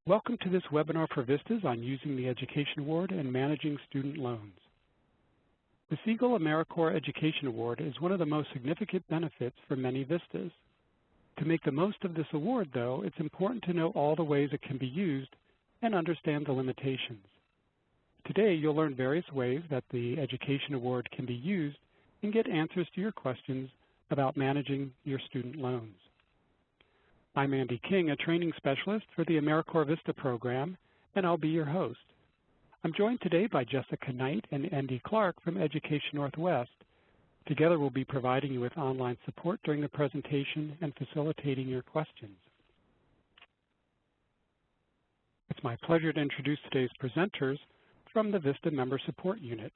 Welcome to this webinar for VISTAs on using the Education Award and managing student loans. The Siegel AmeriCorps Education Award is one of the most significant benefits for many VISTAs. To make the most of this award, though, it's important to know all the ways it can be used and understand the limitations. Today, you'll learn various ways that the Education Award can be used and get answers to your questions about managing your student loans. I'm Andy King, a training specialist for the AmeriCorps VISTA program, and I'll be your host. I'm joined today by Jessica Knight and Andy Clark from Education Northwest. Together, we'll be providing you with online support during the presentation and facilitating your questions. It's my pleasure to introduce today's presenters from the VISTA Member Support Unit.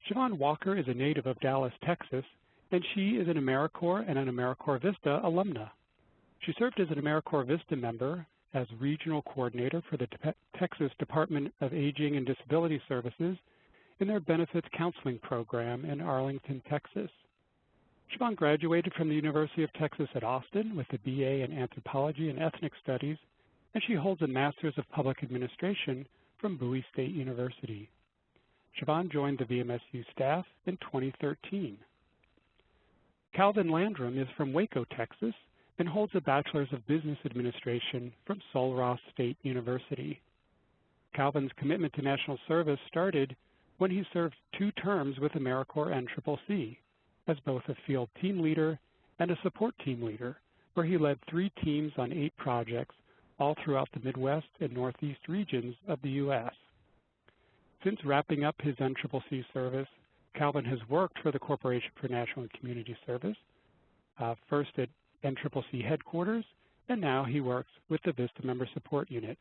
Siobhan Walker is a native of Dallas, Texas, and she is an AmeriCorps and an AmeriCorps VISTA alumna. She served as an AmeriCorps VISTA member as Regional Coordinator for the Texas Department of Aging and Disability Services in their Benefits Counseling Program in Arlington, Texas. Siobhan graduated from the University of Texas at Austin with a BA in Anthropology and Ethnic Studies, and she holds a Master's of Public Administration from Bowie State University. Siobhan joined the VMSU staff in 2013. Calvin Landrum is from Waco, Texas, and holds a Bachelor's of Business Administration from Sul Ross State University. Calvin's commitment to national service started when he served 2 terms with AmeriCorps and CCC as both a field team leader and a support team leader, where he led 3 teams on 8 projects all throughout the Midwest and Northeast regions of the U.S. Since wrapping up his NCCC service, Calvin has worked for the Corporation for National and Community Service, first at NCCC headquarters, and now he works with the VISTA Member Support Unit.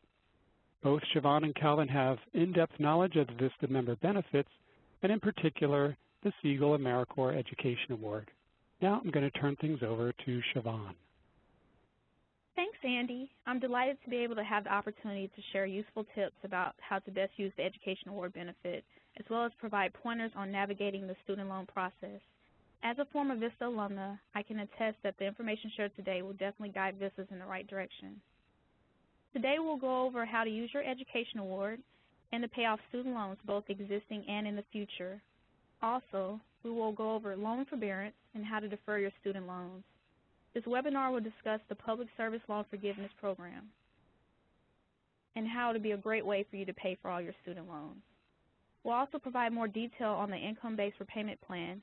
Both Siobhan and Calvin have in-depth knowledge of the VISTA member benefits, and in particular, the Siegel AmeriCorps Education Award. Now I'm going to turn things over to Siobhan. Thanks, Andy. I'm delighted to be able to have the opportunity to share useful tips about how to best use the Education Award benefit, as well as provide pointers on navigating the student loan process. As a former VISTA alumna, I can attest that the information shared today will definitely guide VISTAs in the right direction. Today we'll go over how to use your Education Award and to pay off student loans, both existing and in the future. Also, we will go over loan forbearance and how to defer your student loans. This webinar will discuss the Public Service Loan Forgiveness Program and how it will be a great way for you to pay for all your student loans. We'll also provide more detail on the income-based repayment plan,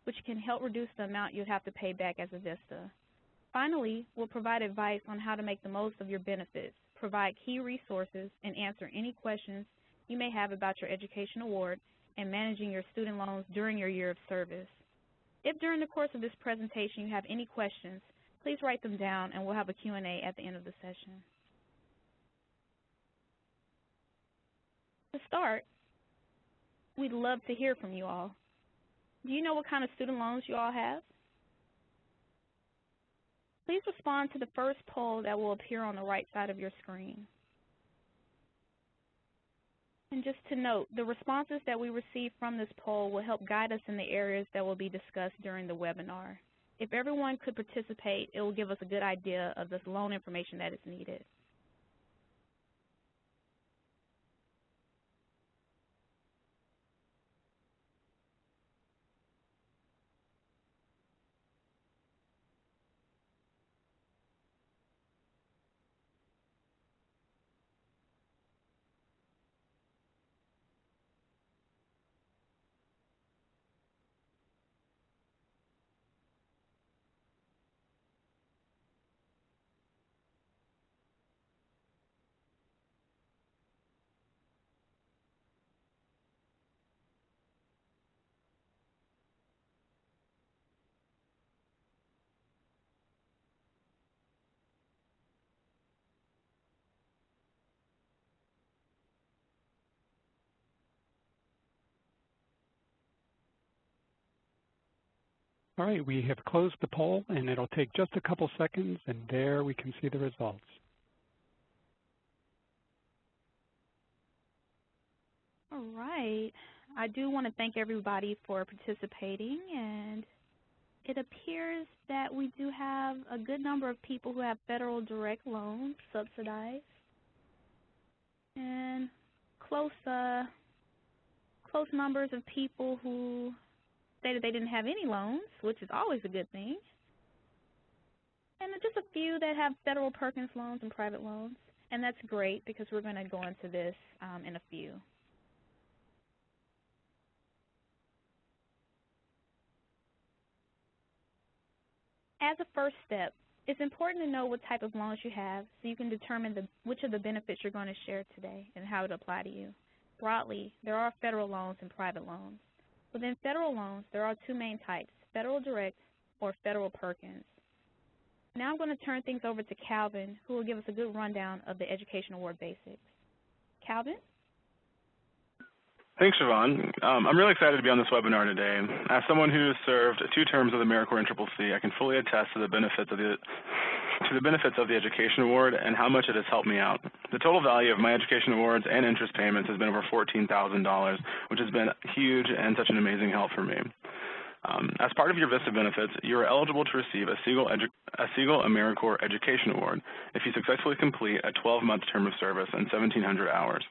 which can help reduce the amount you'd have to pay back as a VISTA. Finally, we'll provide advice on how to make the most of your benefits, provide key resources, and answer any questions you may have about your Education Award and managing your student loans during your year of service. If during the course of this presentation you have any questions, please write them down and we'll have a Q&A at the end of the session. To start, we'd love to hear from you all. Do you know what kind of student loans you all have? Please respond to the first poll that will appear on the right side of your screen. And just to note, the responses that we receive from this poll will help guide us in the areas that will be discussed during the webinar. If everyone could participate, it will give us a good idea of the loan information that is needed. All right, we have closed the poll, and it'll take just a couple seconds, and there we can see the results. All right. I do want to thank everybody for participating, and it appears that we do have a good number of people who have federal direct loans subsidized. And close numbers of people who stated they didn't have any loans, which is always a good thing. And just a few that have federal Perkins loans and private loans. And that's great because we're going to go into this in a few. As a first step, it's important to know what type of loans you have so you can determine which of the benefits you're going to share today and how it apply to you. Broadly, there are federal loans and private loans. Within federal loans, there are two main types, Federal Direct or Federal Perkins. Now I'm going to turn things over to Calvin, who will give us a good rundown of the Education Award basics. Calvin? Thanks, Siobhan. I'm really excited to be on this webinar today. As someone who has served 2 terms of the AmeriCorps NCCC, I can fully attest to the benefits of the Education Award and how much it has helped me out. The total value of my Education Awards and interest payments has been over $14,000, which has been huge and such an amazing help for me. As part of your VISTA benefits, you are eligible to receive a Siegel AmeriCorps Education Award if you successfully complete a 12-month term of service and 1,700 hours.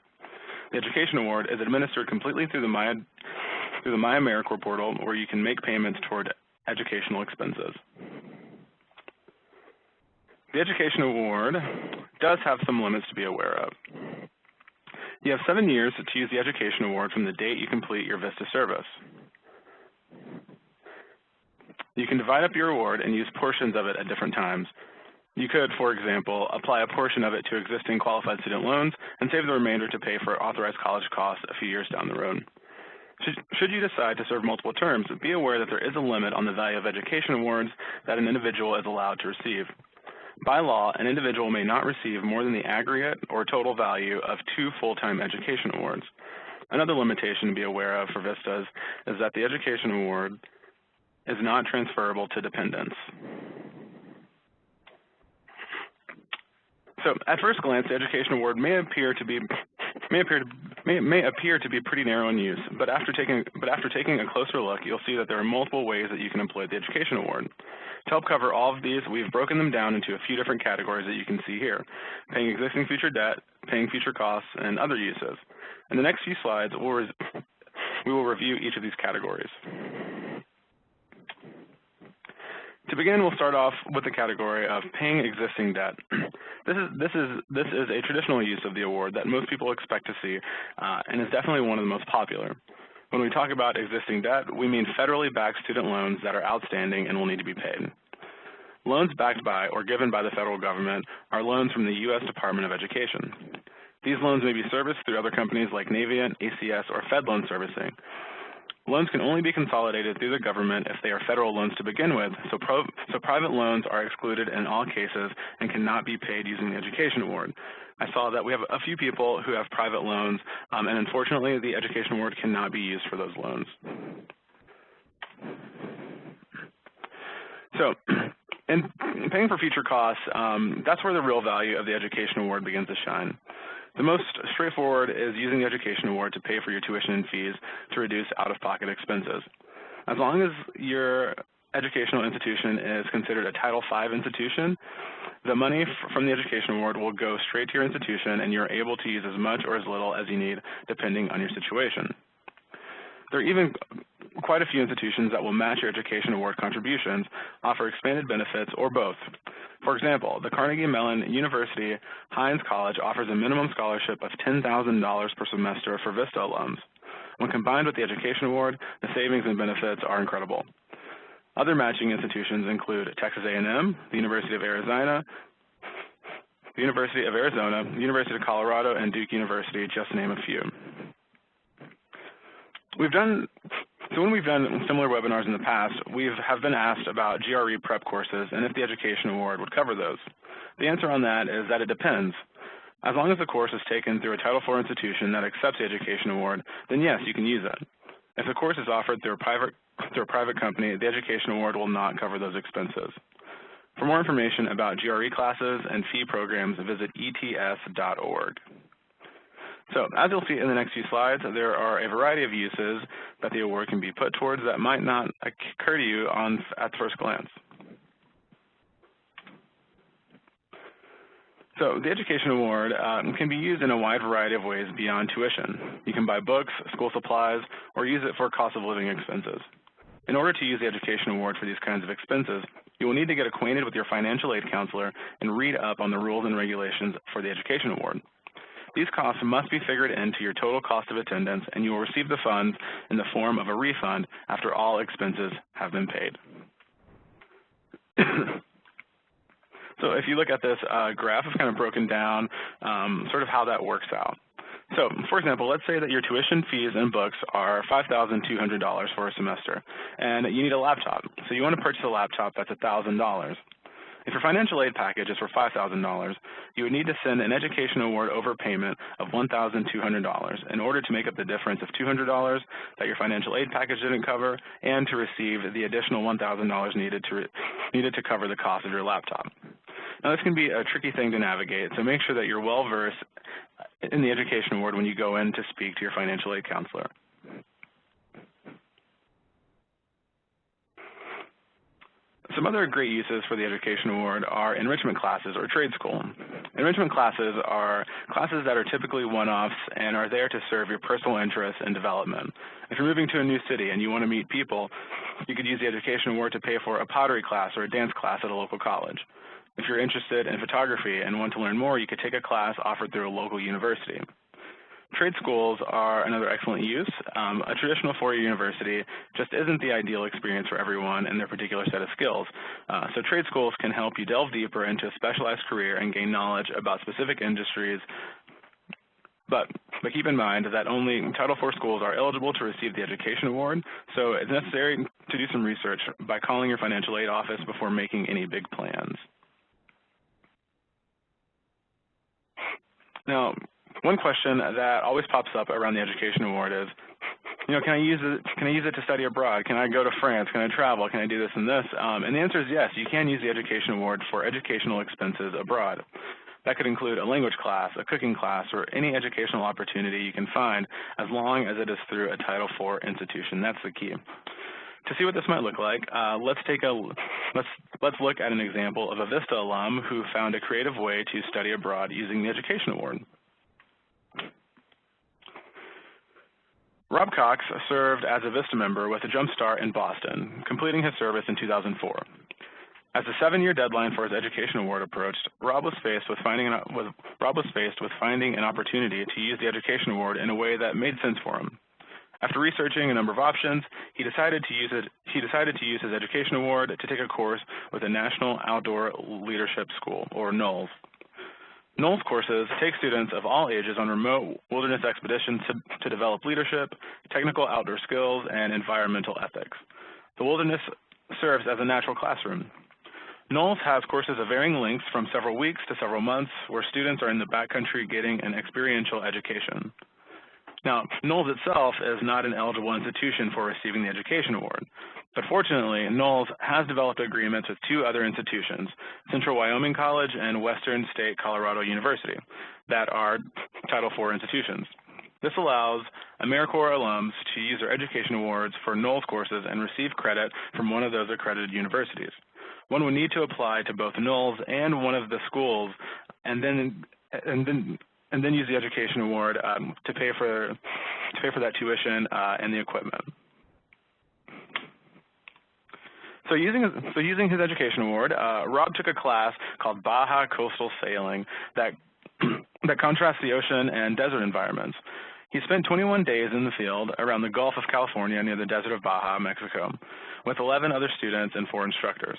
The Education Award is administered completely through the My AmeriCorps portal, where you can make payments toward educational expenses. The Education Award does have some limits to be aware of. You have 7 years to use the Education Award from the date you complete your VISTA service. You can divide up your award and use portions of it at different times. You could, for example, apply a portion of it to existing qualified student loans and save the remainder to pay for authorized college costs a few years down the road. Should you decide to serve multiple terms, be aware that there is a limit on the value of education awards that an individual is allowed to receive. By law, an individual may not receive more than the aggregate or total value of 2 full-time education awards. Another limitation to be aware of for VISTAs is that the education award is not transferable to dependents. So, at first glance, the Education Award may appear to be pretty narrow in use, but after taking a closer look, you'll see that there are multiple ways that you can employ the Education Award. To help cover all of these, we've broken them down into a few different categories that you can see here: paying existing future debt, paying future costs, and other uses. In the next few slides, we will review each of these categories. To begin, we'll start off with the category of paying existing debt. This is a traditional use of the award that most people expect to see, and is definitely one of the most popular. When we talk about existing debt, we mean federally backed student loans that are outstanding and will need to be paid. Loans backed by or given by the federal government are loans from the U.S. Department of Education. These loans may be serviced through other companies like Navient, ACS, or Fed Loan Servicing. Loans can only be consolidated through the government if they are federal loans to begin with, so private loans are excluded in all cases and cannot be paid using the Education Award. I saw that we have a few people who have private loans, and unfortunately the Education Award cannot be used for those loans. So, in paying for future costs, that's where the real value of the Education Award begins to shine. The most straightforward is using the Education Award to pay for your tuition and fees to reduce out-of-pocket expenses. As long as your educational institution is considered a Title V institution, the money from the Education Award will go straight to your institution, and you're able to use as much or as little as you need, depending on your situation. There are even quite a few institutions that will match your Education Award contributions, offer expanded benefits, or both. For example, the Carnegie Mellon University Heinz College offers a minimum scholarship of $10,000 per semester for VISTA alums. When combined with the Education Award, the savings and benefits are incredible. Other matching institutions include Texas A&M, the University of Arizona, the University of Colorado, and Duke University, just to name a few. So when we've done similar webinars in the past, we have been asked about GRE prep courses and if the Education Award would cover those. The answer on that is that it depends. As long as the course is taken through a Title IV institution that accepts the Education Award, then yes, you can use it. If the course is offered through a private company, the Education Award will not cover those expenses. For more information about GRE classes and fee programs, visit ets.org. So, as you'll see in the next few slides, there are a variety of uses that the award can be put towards that might not occur to you at first glance. So the Education Award can be used in a wide variety of ways beyond tuition. You can buy books, school supplies, or use it for cost of living expenses. In order to use the Education Award for these kinds of expenses, you will need to get acquainted with your financial aid counselor and read up on the rules and regulations for the Education Award. These costs must be figured into your total cost of attendance, and you will receive the funds in the form of a refund after all expenses have been paid. So if you look at this graph, it's kind of broken down sort of how that works out. So, for example, let's say that your tuition fees and books are $5,200 for a semester, and you need a laptop. So you want to purchase a laptop that's $1,000. If your financial aid package is for $5,000, you would need to send an Education Award overpayment of $1,200 in order to make up the difference of $200 that your financial aid package didn't cover, and to receive the additional $1,000 needed to cover the cost of your laptop. Now, this can be a tricky thing to navigate, so make sure that you're well-versed in the Education Award when you go in to speak to your financial aid counselor. Some other great uses for the Education Award are enrichment classes or trade school. Enrichment classes are classes that are typically one-offs and are there to serve your personal interests and development. If you're moving to a new city and you want to meet people, you could use the Education Award to pay for a pottery class or a dance class at a local college. If you're interested in photography and want to learn more, you could take a class offered through a local university. Trade schools are another excellent use. A traditional four-year university just isn't the ideal experience for everyone and their particular set of skills. So trade schools can help you delve deeper into a specialized career and gain knowledge about specific industries. But keep in mind that only Title IV schools are eligible to receive the Education Award, so it's necessary to do some research by calling your financial aid office before making any big plans. Now, one question that always pops up around the Education Award is, can I use it to study abroad? Can I go to France? Can I travel? Can I do this and this? And the answer is yes, you can use the Education Award for educational expenses abroad. That could include a language class, a cooking class, or any educational opportunity you can find, as long as it is through a Title IV institution. That's the key. To see what this might look like, let's look at an example of a Vista alum who found a creative way to study abroad using the Education Award. Rob Cox served as a Vista member with a Jumpstart in Boston, completing his service in 2004. As the 7-year deadline for his Education Award approached, Rob was faced with finding an opportunity to use the Education Award in a way that made sense for him. After researching a number of options, he decided to use his Education Award to take a course with the National Outdoor Leadership School, or NOLS. NOLS courses take students of all ages on remote wilderness expeditions to develop leadership, technical outdoor skills, and environmental ethics. The wilderness serves as a natural classroom. NOLS has courses of varying lengths from several weeks to several months, where students are in the backcountry getting an experiential education. Now, NOLS itself is not an eligible institution for receiving the Education Award, but fortunately, NOLS has developed agreements with 2 other institutions, Central Wyoming College and Western State Colorado University, that are Title IV institutions. This allows AmeriCorps alums to use their Education Awards for NOLS courses and receive credit from one of those accredited universities. One would need to apply to both NOLS and one of the schools, and then use the Education Award to pay for that tuition and the equipment. So using his Education Award, Rob took a class called Baja Coastal Sailing that contrasts the ocean and desert environments. He spent 21 days in the field around the Gulf of California near the desert of Baja, Mexico, with 11 other students and 4 instructors.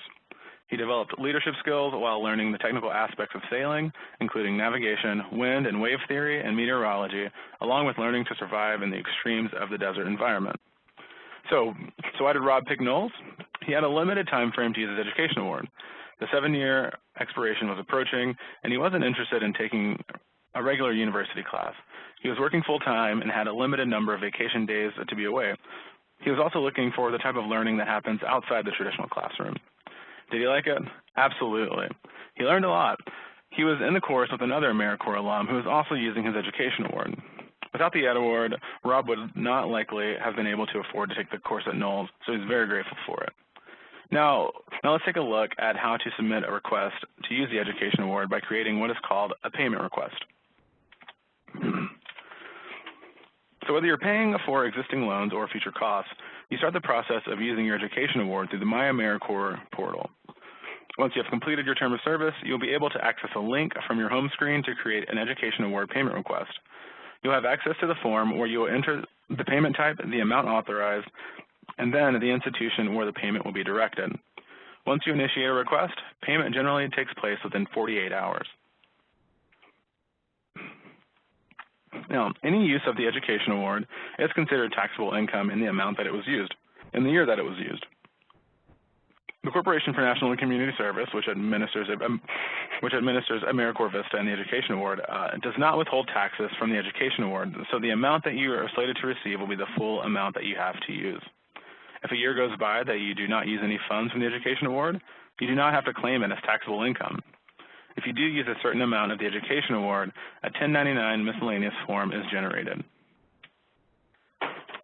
He developed leadership skills while learning the technical aspects of sailing, including navigation, wind and wave theory, and meteorology, along with learning to survive in the extremes of the desert environment. So why did Rob pick NOLS? He had a limited time frame to use his Education Award. The 7-year expiration was approaching, and he wasn't interested in taking a regular university class. He was working full-time and had a limited number of vacation days to be away. He was also looking for the type of learning that happens outside the traditional classroom. Did he like it? Absolutely. He learned a lot. He was in the course with another AmeriCorps alum who was also using his Education Award. Without the Ed Award, Rob would not likely have been able to afford to take the course at NOLS, so he's very grateful for it. Now let's take a look at how to submit a request to use the Education Award by creating what is called a payment request. So whether you're paying for existing loans or future costs, you start the process of using your Education Award through the My AmeriCorps portal. Once you have completed your term of service, you'll be able to access a link from your home screen to create an Education Award payment request. You'll have access to the form where you will enter the payment type, the amount authorized, and then the institution where the payment will be directed. Once you initiate a request, payment generally takes place within 48 hours. Now, any use of the Education Award is considered taxable income in the amount that it was used, in the year that it was used. The Corporation for National and Community Service, which administers AmeriCorps Vista and the Education Award, does not withhold taxes from the Education Award, so the amount that you are slated to receive will be the full amount that you have to use. If a year goes by that you do not use any funds from the Education Award, you do not have to claim it as taxable income. If you do use a certain amount of the Education Award, a 1099 miscellaneous form is generated.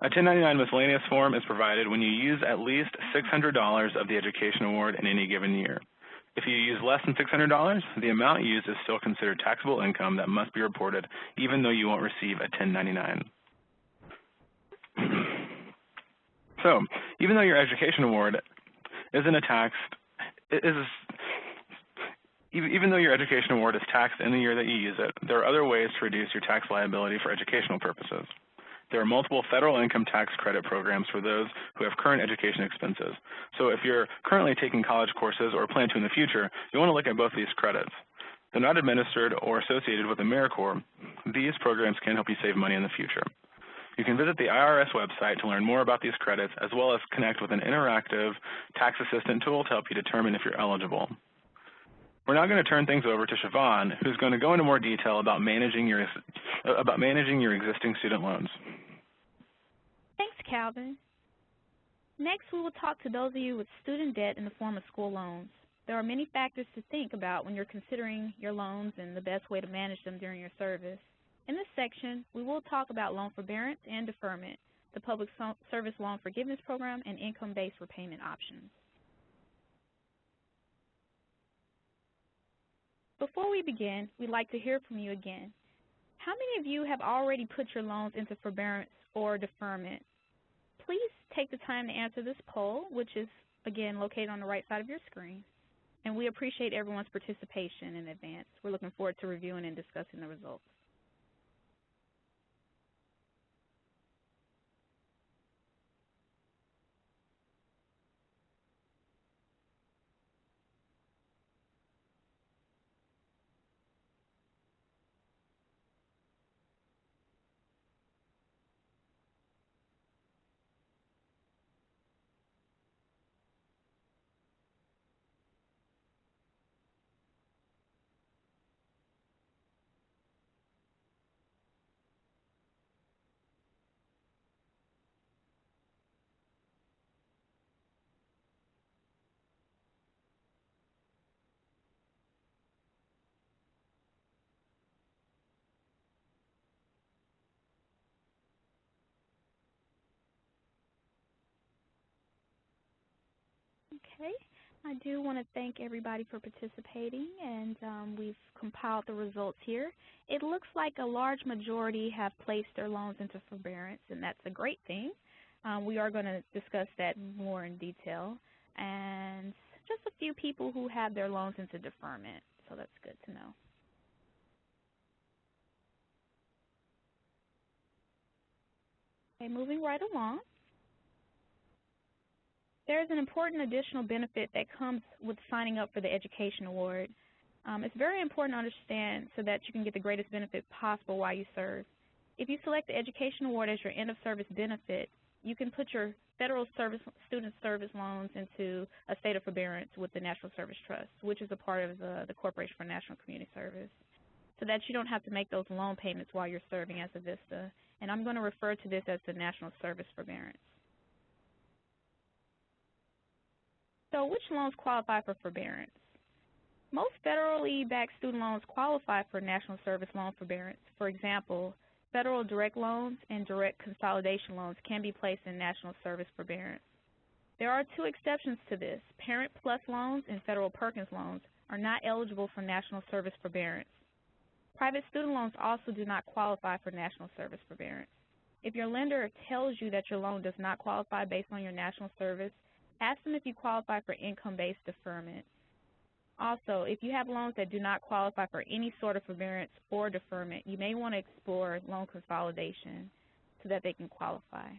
A 1099 miscellaneous form is provided when you use at least $600 of the Education Award in any given year. If you use less than $600, the amount used is still considered taxable income that must be reported even though you won't receive a 1099. So, even though your Education Award isn't a taxed, even though your Education Award is taxed in the year that you use it, there are other ways to reduce your tax liability for educational purposes. There are multiple federal income tax credit programs for those who have current education expenses. So if you're currently taking college courses or plan to in the future, you want to look at both these credits. They're not administered or associated with AmeriCorps. These programs can help you save money in the future. You can visit the IRS website to learn more about these credits, as well as connect with an interactive tax assistant tool to help you determine if you're eligible. We're now going to turn things over to Siobhan, who's going to go into more detail about managing your existing student loans. Thanks, Calvin. Next, we will talk to those of you with student debt in the form of school loans. There are many factors to think about when you're considering your loans and the best way to manage them during your service. In this section, we will talk about loan forbearance and deferment, the Public Service Loan Forgiveness Program, and income-based repayment options. Before we begin, we'd like to hear from you again. How many of you have already put your loans into forbearance or deferment? Please take the time to answer this poll, which is, again, located on the right side of your screen. And we appreciate everyone's participation in advance. We're looking forward to reviewing and discussing the results. Okay, I do want to thank everybody for participating, and we've compiled the results here. It looks like a large majority have placed their loans into forbearance, and that's a great thing. We are going to discuss that more in detail, and just a few people who have their loans into deferment, so that's good to know. Okay, moving right along. There is an important additional benefit that comes with signing up for the Education Award. It's very important to understand so that you can get the greatest benefit possible while you serve. If you select the Education Award as your end-of-service benefit, you can put your federal student service loans into a state of forbearance with the National Service Trust, which is a part of the Corporation for National Community Service, so that you don't have to make those loan payments while you're serving as a VISTA. And I'm going to refer to this as the National Service Forbearance. So which loans qualify for forbearance? Most federally backed student loans qualify for National Service Loan Forbearance. For example, federal direct loans and direct consolidation loans can be placed in National Service Forbearance. There are two exceptions to this. Parent Plus loans and Federal Perkins loans are not eligible for National Service Forbearance. Private student loans also do not qualify for National Service Forbearance. If your lender tells you that your loan does not qualify based on your national service, ask them if you qualify for income-based deferment. Also, if you have loans that do not qualify for any sort of forbearance or deferment, you may want to explore loan consolidation so that they can qualify.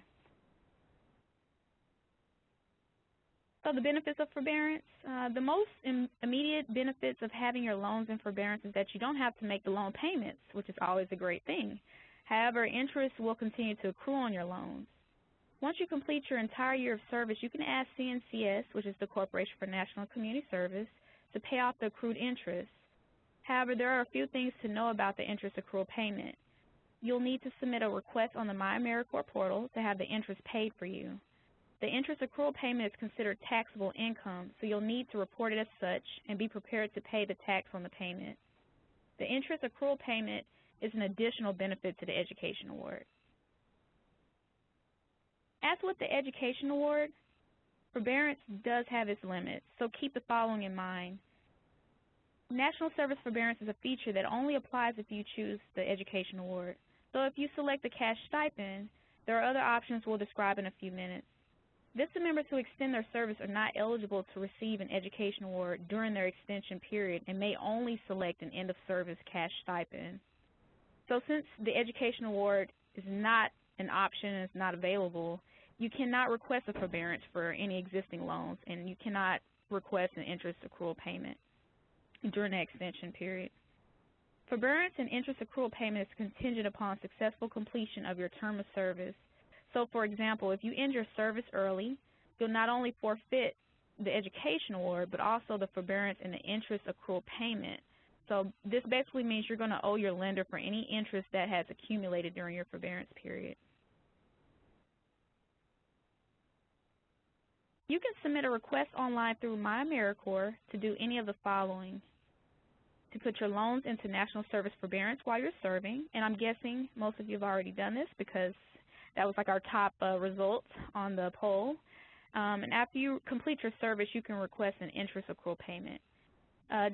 So the benefits of forbearance, the most immediate benefits of having your loans in forbearance is that you don't have to make the loan payments, which is always a great thing. However, interest will continue to accrue on your loans. Once you complete your entire year of service, you can ask CNCS, which is the Corporation for National Community Service, to pay off the accrued interest. However, there are a few things to know about the interest accrual payment. You'll need to submit a request on the MyAmericorps portal to have the interest paid for you. The interest accrual payment is considered taxable income, so you'll need to report it as such and be prepared to pay the tax on the payment. The interest accrual payment is an additional benefit to the Education Award. As with the Education Award, forbearance does have its limits, so keep the following in mind. National Service Forbearance is a feature that only applies if you choose the Education Award. So if you select the cash stipend, there are other options we'll describe in a few minutes. VISTA members who extend their service are not eligible to receive an Education Award during their extension period and may only select an end-of-service cash stipend. So since the Education Award is not an option and is not available, you cannot request a forbearance for any existing loans, and you cannot request an interest accrual payment during the extension period. Forbearance and interest accrual payment is contingent upon successful completion of your term of service. So, for example, if you end your service early, you'll not only forfeit the Education Award, but also the forbearance and the interest accrual payment. So this basically means you're going to owe your lender for any interest that has accumulated during your forbearance period. You can submit a request online through MyAmericorps to do any of the following: to put your loans into National Service Forbearance while you're serving, and I'm guessing most of you have already done this because that was like our top result on the poll. And after you complete your service, you can request an interest accrual payment.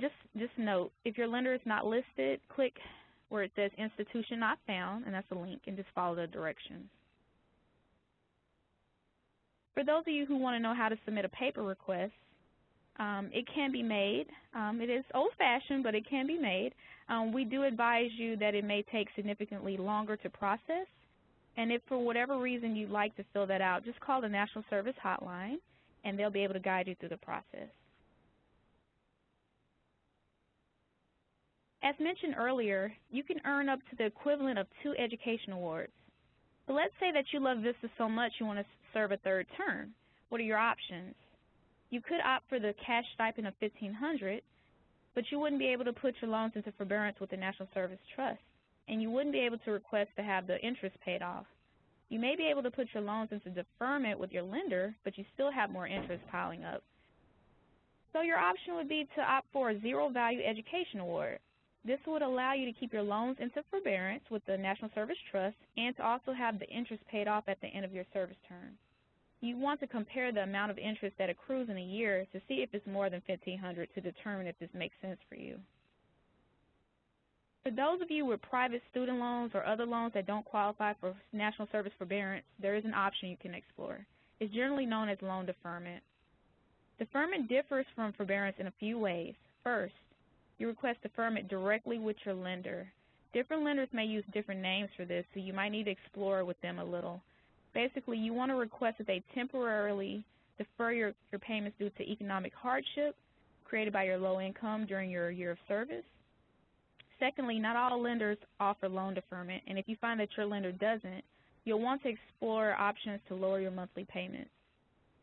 Just note, if your lender is not listed, click where it says Institution Not Found, and that's a link, and just follow the directions. For those of you who want to know how to submit a paper request, it can be made. It is old-fashioned, but it can be made. We do advise you that it may take significantly longer to process, and if for whatever reason you'd like to fill that out, just call the National Service Hotline, and they'll be able to guide you through the process. As mentioned earlier, you can earn up to the equivalent of 2 Education Awards. So let's say that you love VISTA so much you want to serve a third term. What are your options? You could opt for the cash stipend of $1,500, but you wouldn't be able to put your loans into forbearance with the National Service Trust, and you wouldn't be able to request to have the interest paid off. You may be able to put your loans into deferment with your lender, but you still have more interest piling up. So your option would be to opt for a zero-value Education Award. This would allow you to keep your loans into forbearance with the National Service Trust and to also have the interest paid off at the end of your service term. You want to compare the amount of interest that accrues in a year to see if it's more than $1,500 to determine if this makes sense for you. For those of you with private student loans or other loans that don't qualify for National Service Forbearance, there is an option you can explore. It's generally known as loan deferment. Deferment differs from forbearance in a few ways. First, you request deferment directly with your lender. Different lenders may use different names for this, so you might need to explore with them a little. Basically, you want to request that they temporarily defer your payments due to economic hardship created by your low income during your year of service. Secondly, not all lenders offer loan deferment, and if you find that your lender doesn't, you'll want to explore options to lower your monthly payments.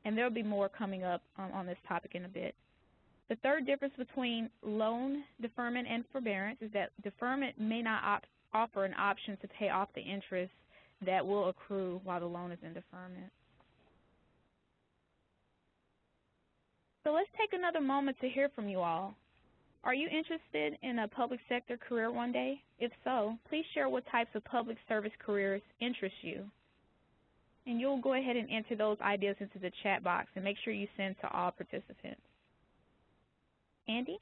And there will be more coming up on this topic in a bit. The third difference between loan deferment and forbearance is that deferment may not offer an option to pay off the interest that will accrue while the loan is in deferment. So let's take another moment to hear from you all. Are you interested in a public sector career one day? If so, please share what types of public service careers interest you. And you'll go ahead and enter those ideas into the chat box and make sure you send to all participants. Andy?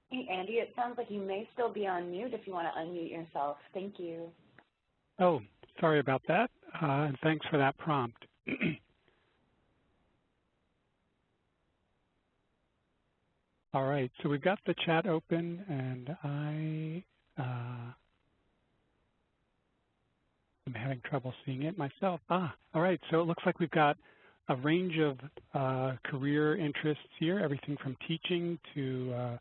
Hey, Andy, it sounds like you may still be on mute if you want to unmute yourself. Thank you. Oh, sorry about that, and thanks for that prompt. All right, so we've got the chat open, and I'm having trouble seeing it myself. All right, so it looks like we've got a range of career interests here, everything from teaching to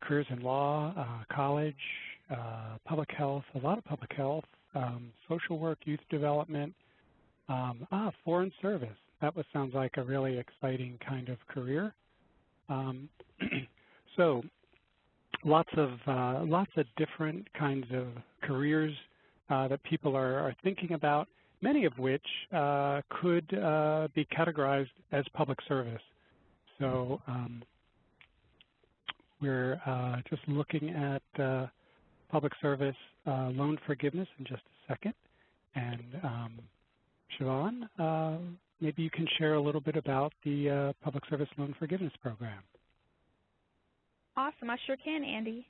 careers in law, college, public health, a lot of public health, social work, youth development, foreign service. That sounds like a really exciting kind of career. So lots of different kinds of careers that people are thinking about, many of which could be categorized as public service. So we're just looking at public service loan forgiveness in just a second. And Siobhan, maybe you can share a little bit about the Public Service Loan Forgiveness Program. Awesome, I sure can, Andy.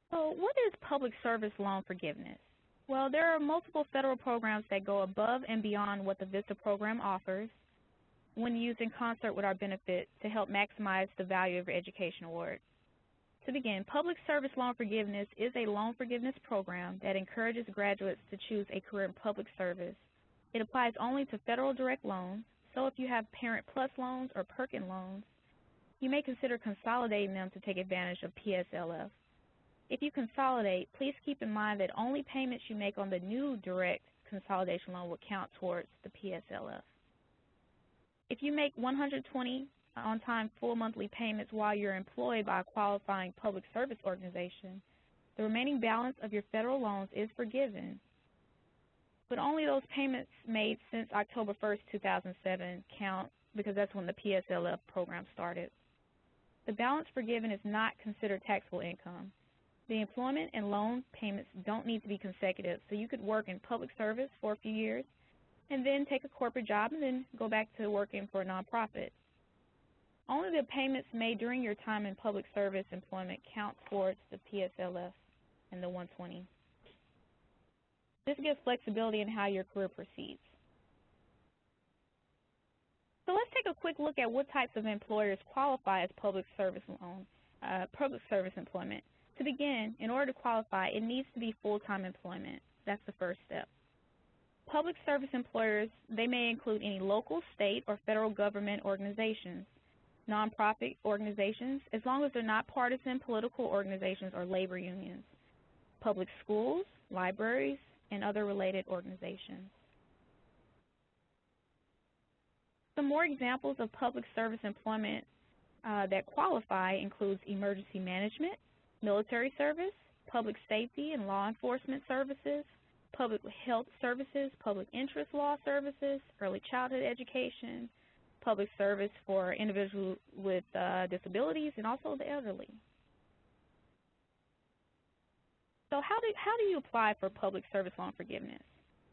So what is public service loan forgiveness? Well, there are multiple federal programs that go above and beyond what the VISTA program offers when used in concert with our benefit to help maximize the value of your education award. To begin, Public Service Loan Forgiveness is a loan forgiveness program that encourages graduates to choose a career in public service. It applies only to federal direct loans, so if you have Parent Plus loans or Perkin loans, you may consider consolidating them to take advantage of PSLF. If you consolidate, please keep in mind that only payments you make on the new direct consolidation loan will count towards the PSLF. If you make 120 on-time full monthly payments while you're employed by a qualifying public service organization, the remaining balance of your federal loans is forgiven, but only those payments made since October 1st, 2007 count because that's when the PSLF program started. The balance forgiven is not considered taxable income. The employment and loan payments don't need to be consecutive, so you could work in public service for a few years and then take a corporate job and then go back to working for a nonprofit. Only the payments made during your time in public service employment count towards the PSLF and the 120. This gives flexibility in how your career proceeds. So let's take a quick look at what types of employers qualify as public service employment. To begin, in order to qualify, it needs to be full-time employment. That's the first step. Public service employers, they may include any local, state, or federal government organizations, nonprofit organizations, as long as they're not partisan political organizations or labor unions, public schools, libraries, and other related organizations. Some more examples of public service employment that qualify includes emergency management, military service, public safety and law enforcement services, public health services, public interest law services, early childhood education, public service for individuals with disabilities, and also the elderly. So how do you apply for public service loan forgiveness?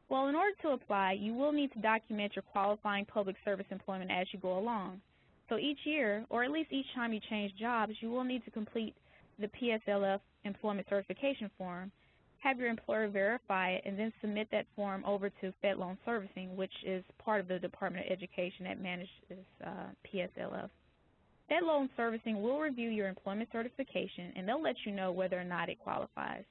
Well, in order to apply, you will need to document your qualifying public service employment as you go along. So each year, or at least each time you change jobs, you will need to complete the PSLF employment certification form, have your employer verify it, and then submit that form over to Fed Loan Servicing, which is part of the Department of Education that manages PSLF. Fed Loan Servicing will review your employment certification, and they'll let you know whether or not it qualifies,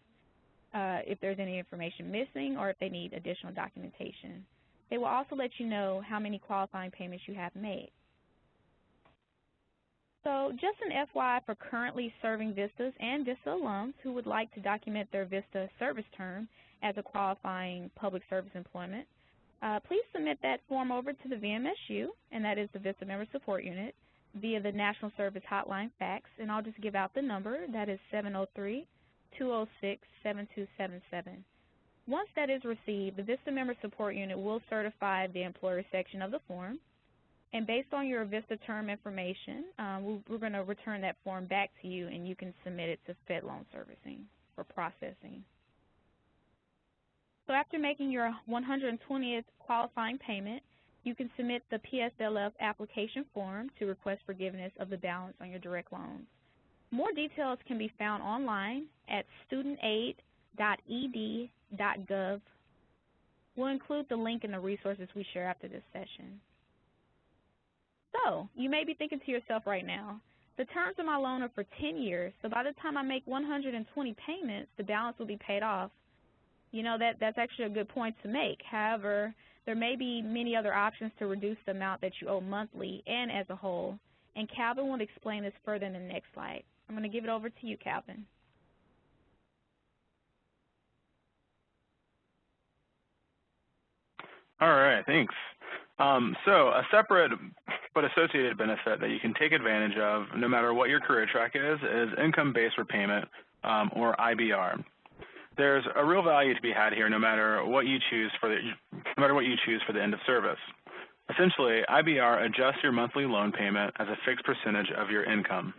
if there's any information missing or if they need additional documentation. They will also let you know how many qualifying payments you have made. So just an FYI for currently serving VISTAs and VISTA alums who would like to document their VISTA service term as a qualifying public service employment, please submit that form over to the VMSU, and that is the VISTA Member Support Unit, via the National Service Hotline fax, and I'll just give out the number. That is 703-206-7277. Once that is received, the VISTA Member Support Unit will certify the employer section of the form. And based on your VISTA term information, we're going to return that form back to you, and you can submit it to Fed Loan Servicing for processing. So after making your 120th qualifying payment, you can submit the PSLF application form to request forgiveness of the balance on your direct loans. More details can be found online at studentaid.ed.gov. We'll include the link in the resources we share after this session. So, you may be thinking to yourself right now, the terms of my loan are for 10 years, so by the time I make 120 payments, the balance will be paid off. You know, that's actually a good point to make. However, there may be many other options to reduce the amount that you owe monthly and as a whole, and Calvin will explain this further in the next slide. I'm going to give it over to you, Calvin. All right, thanks. So a separate but associated benefit that you can take advantage of no matter what your career track is income-based repayment, or IBR. There's a real value to be had here no matter what you choose for the end of service. Essentially, IBR adjusts your monthly loan payment as a fixed percentage of your income.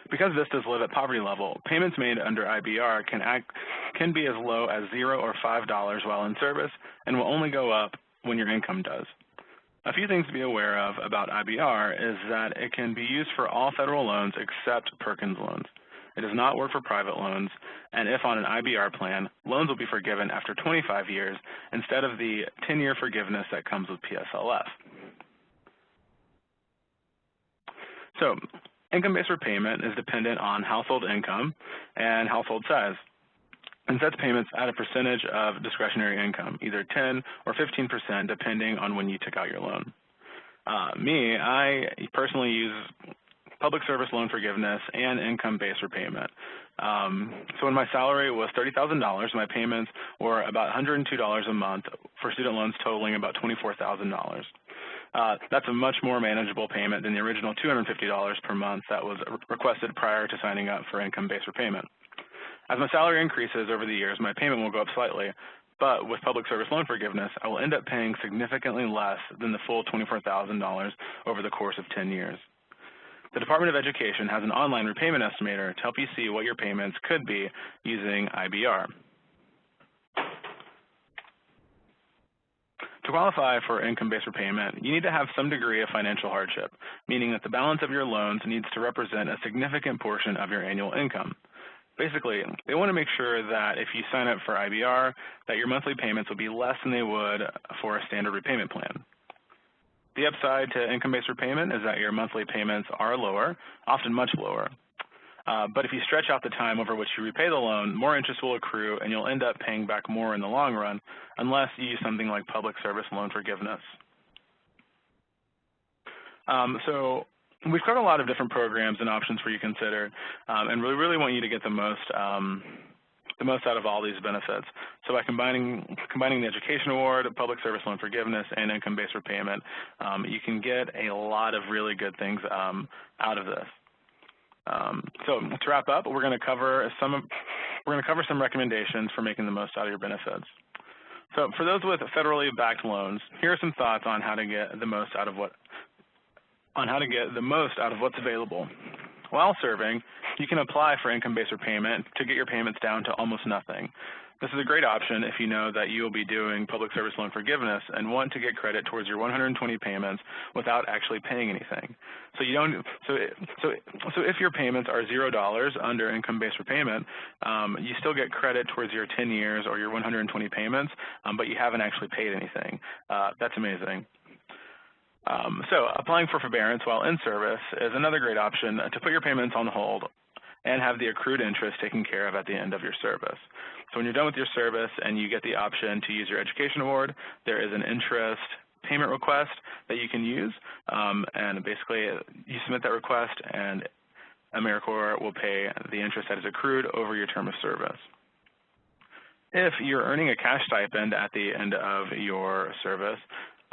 Because VISTAs live at poverty level, payments made under IBR can be as low as $0 or $5 while in service and will only go up when your income does. A few things to be aware of about IBR is that it can be used for all federal loans except Perkins loans. It does not work for private loans, and if on an IBR plan, loans will be forgiven after 25 years instead of the 10-year forgiveness that comes with PSLF. So, income-based repayment is dependent on household income and household size, and sets payments at a percentage of discretionary income, either 10 or 15% depending on when you took out your loan. I personally use public service loan forgiveness and income-based repayment. So when my salary was $30,000, my payments were about $102 a month for student loans totaling about $24,000. That's a much more manageable payment than the original $250 per month that was requested prior to signing up for income-based repayment. As my salary increases over the years, my payment will go up slightly, but with public service loan forgiveness, I will end up paying significantly less than the full $24,000 over the course of 10 years. The Department of Education has an online repayment estimator to help you see what your payments could be using IBR. To qualify for income-based repayment, you need to have some degree of financial hardship, meaning that the balance of your loans needs to represent a significant portion of your annual income. Basically, they want to make sure that if you sign up for IBR, that your monthly payments will be less than they would for a standard repayment plan. The upside to income-based repayment is that your monthly payments are lower, often much lower. But if you stretch out the time over which you repay the loan, more interest will accrue and you'll end up paying back more in the long run unless you use something like public service loan forgiveness. So we've covered a lot of different programs and options for you to consider, and we really want you to get the most out of all these benefits. So by combining the Education Award, public service loan forgiveness, and income-based repayment, you can get a lot of really good things out of this. So to wrap up, we're going to cover some recommendations for making the most out of your benefits. So for those with federally backed loans, here are some thoughts on how to get the most out of what's available. While serving, you can apply for income-based repayment to get your payments down to almost nothing. This is a great option if you know that you will be doing public service loan forgiveness and want to get credit towards your 120 payments without actually paying anything. So if your payments are $0 under income-based repayment, you still get credit towards your 10 years or your 120 payments, but you haven't actually paid anything. That's amazing. So applying for forbearance while in service is another great option to put your payments on hold and have the accrued interest taken care of at the end of your service. So when you're done with your service and you get the option to use your Education Award, there is an interest payment request that you can use, and basically you submit that request and AmeriCorps will pay the interest that is accrued over your term of service. If you're earning a cash stipend at the end of your service,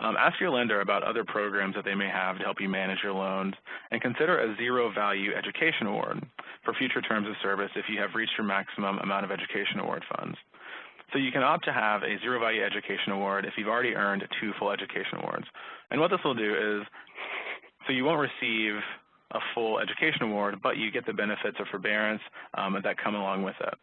ask your lender about other programs that they may have to help you manage your loans, and consider a zero-value Education Award for future terms of service if you have reached your maximum amount of Education Award funds. So you can opt to have a zero value education award if you've already earned 2 full education awards. And what this will do is, so you won't receive a full education award, but you get the benefits of forbearance that come along with it.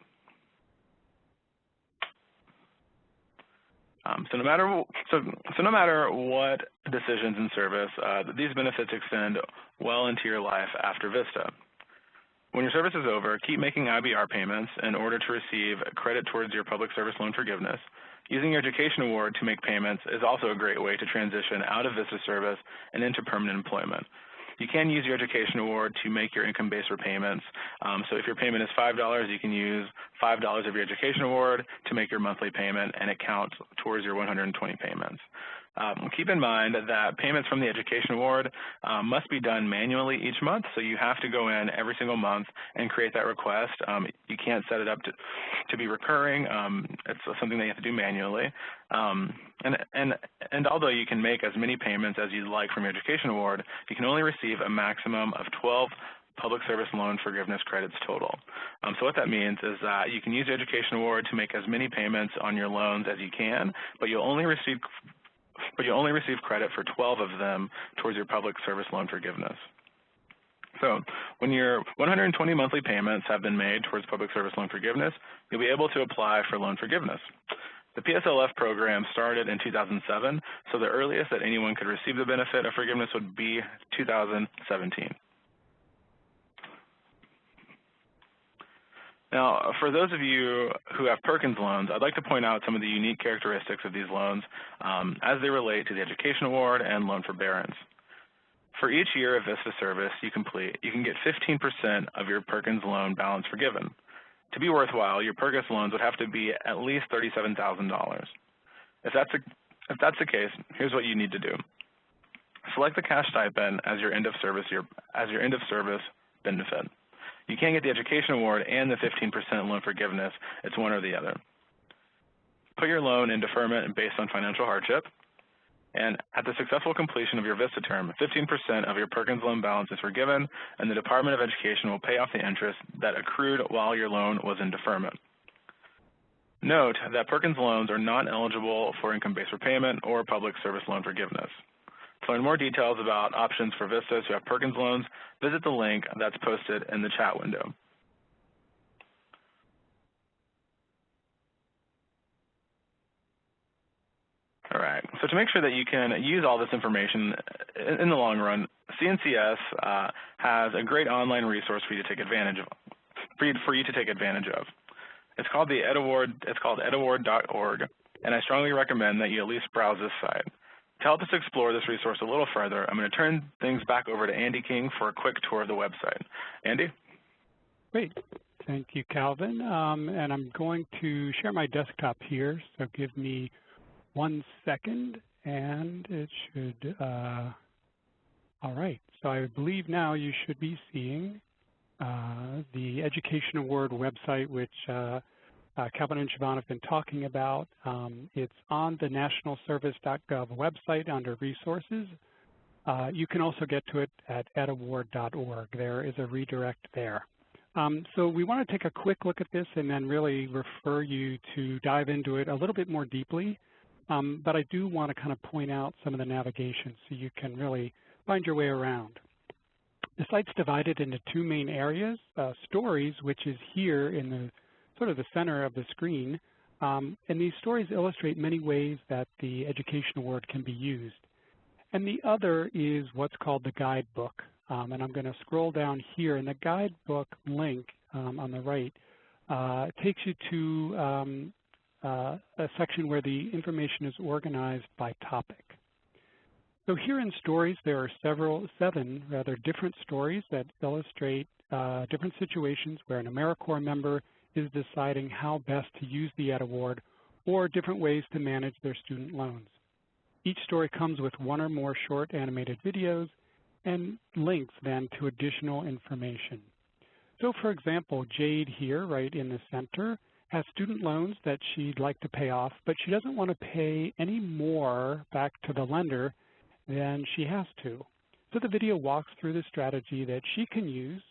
So no matter what decisions in service, these benefits extend well into your life after VISTA. When your service is over, keep making IBR payments in order to receive credit towards your public service loan forgiveness. Using your education award to make payments is also a great way to transition out of VISTA service and into permanent employment. You can use your education award to make your income-based repayments. So if your payment is $5, you can use $5 of your education award to make your monthly payment, and it counts towards your 120 payments. Keep in mind that payments from the education award must be done manually each month, so you have to go in every single month and create that request. You can't set it up to be recurring. It's something that you have to do manually. And although you can make as many payments as you'd like from your education award, you can only receive a maximum of 12 public service loan forgiveness credits total. So what that means is that you can use your education award to make as many payments on your loans as you can, but you'll only receive credit for 12 of them towards your public service loan forgiveness. So when your 120 monthly payments have been made towards public service loan forgiveness, you'll be able to apply for loan forgiveness. The PSLF program started in 2007, so the earliest that anyone could receive the benefit of forgiveness would be 2017. Now, for those of you who have Perkins loans, I'd like to point out some of the unique characteristics of these loans as they relate to the education award and loan forbearance. For each year of VISTA service you complete, you can get 15% of your Perkins loan balance forgiven. To be worthwhile, your Perkins loans would have to be at least $37,000. If that's the case, here's what you need to do. Select the cash stipend as your end of service benefit. You can't get the education award and the 15% loan forgiveness. It's one or the other. Put your loan in deferment based on financial hardship. And at the successful completion of your VISTA term, 15% of your Perkins loan balance is forgiven, and the Department of Education will pay off the interest that accrued while your loan was in deferment. Note that Perkins loans are not eligible for income-based repayment or public service loan forgiveness. To learn more details about options for VISTAs who have Perkins loans, visit the link that's posted in the chat window. All right, so to make sure that you can use all this information in the long run, CNCS has a great online resource for you to take advantage of. It's called the EdAward. It's called edaward.org, and I strongly recommend that you at least browse this site. To help us explore this resource a little further, I'm going to turn things back over to Andy King for a quick tour of the website. Andy? Great. Thank you, Calvin. And I'm going to share my desktop here, so give me 1 second, and it should, all right. So I believe now you should be seeing the Education Award website, which Calvin and Siobhan have been talking about. It's on the nationalservice.gov website under resources. You can also get to it at edaward.org. There is a redirect there. So we want to take a quick look at this and then really refer you to dive into it a little bit more deeply. But I do want to kind of point out some of the navigation so you can really find your way around. The site's divided into 2 main areas, stories, which is here in the sort of the center of the screen. And these stories illustrate many ways that the Education Award can be used. And the other is what's called the guidebook. And I'm going to scroll down here, and the guidebook link on the right takes you to a section where the information is organized by topic. So here in stories, there are 7 different stories that illustrate different situations where an AmeriCorps member is deciding how best to use the Ed Award or different ways to manage their student loans. Each story comes with 1 or more short animated videos and links then to additional information. So for example, Jade here, right in the center, has student loans that she'd like to pay off, but she doesn't want to pay any more back to the lender than she has to. So the video walks through the strategy that she can use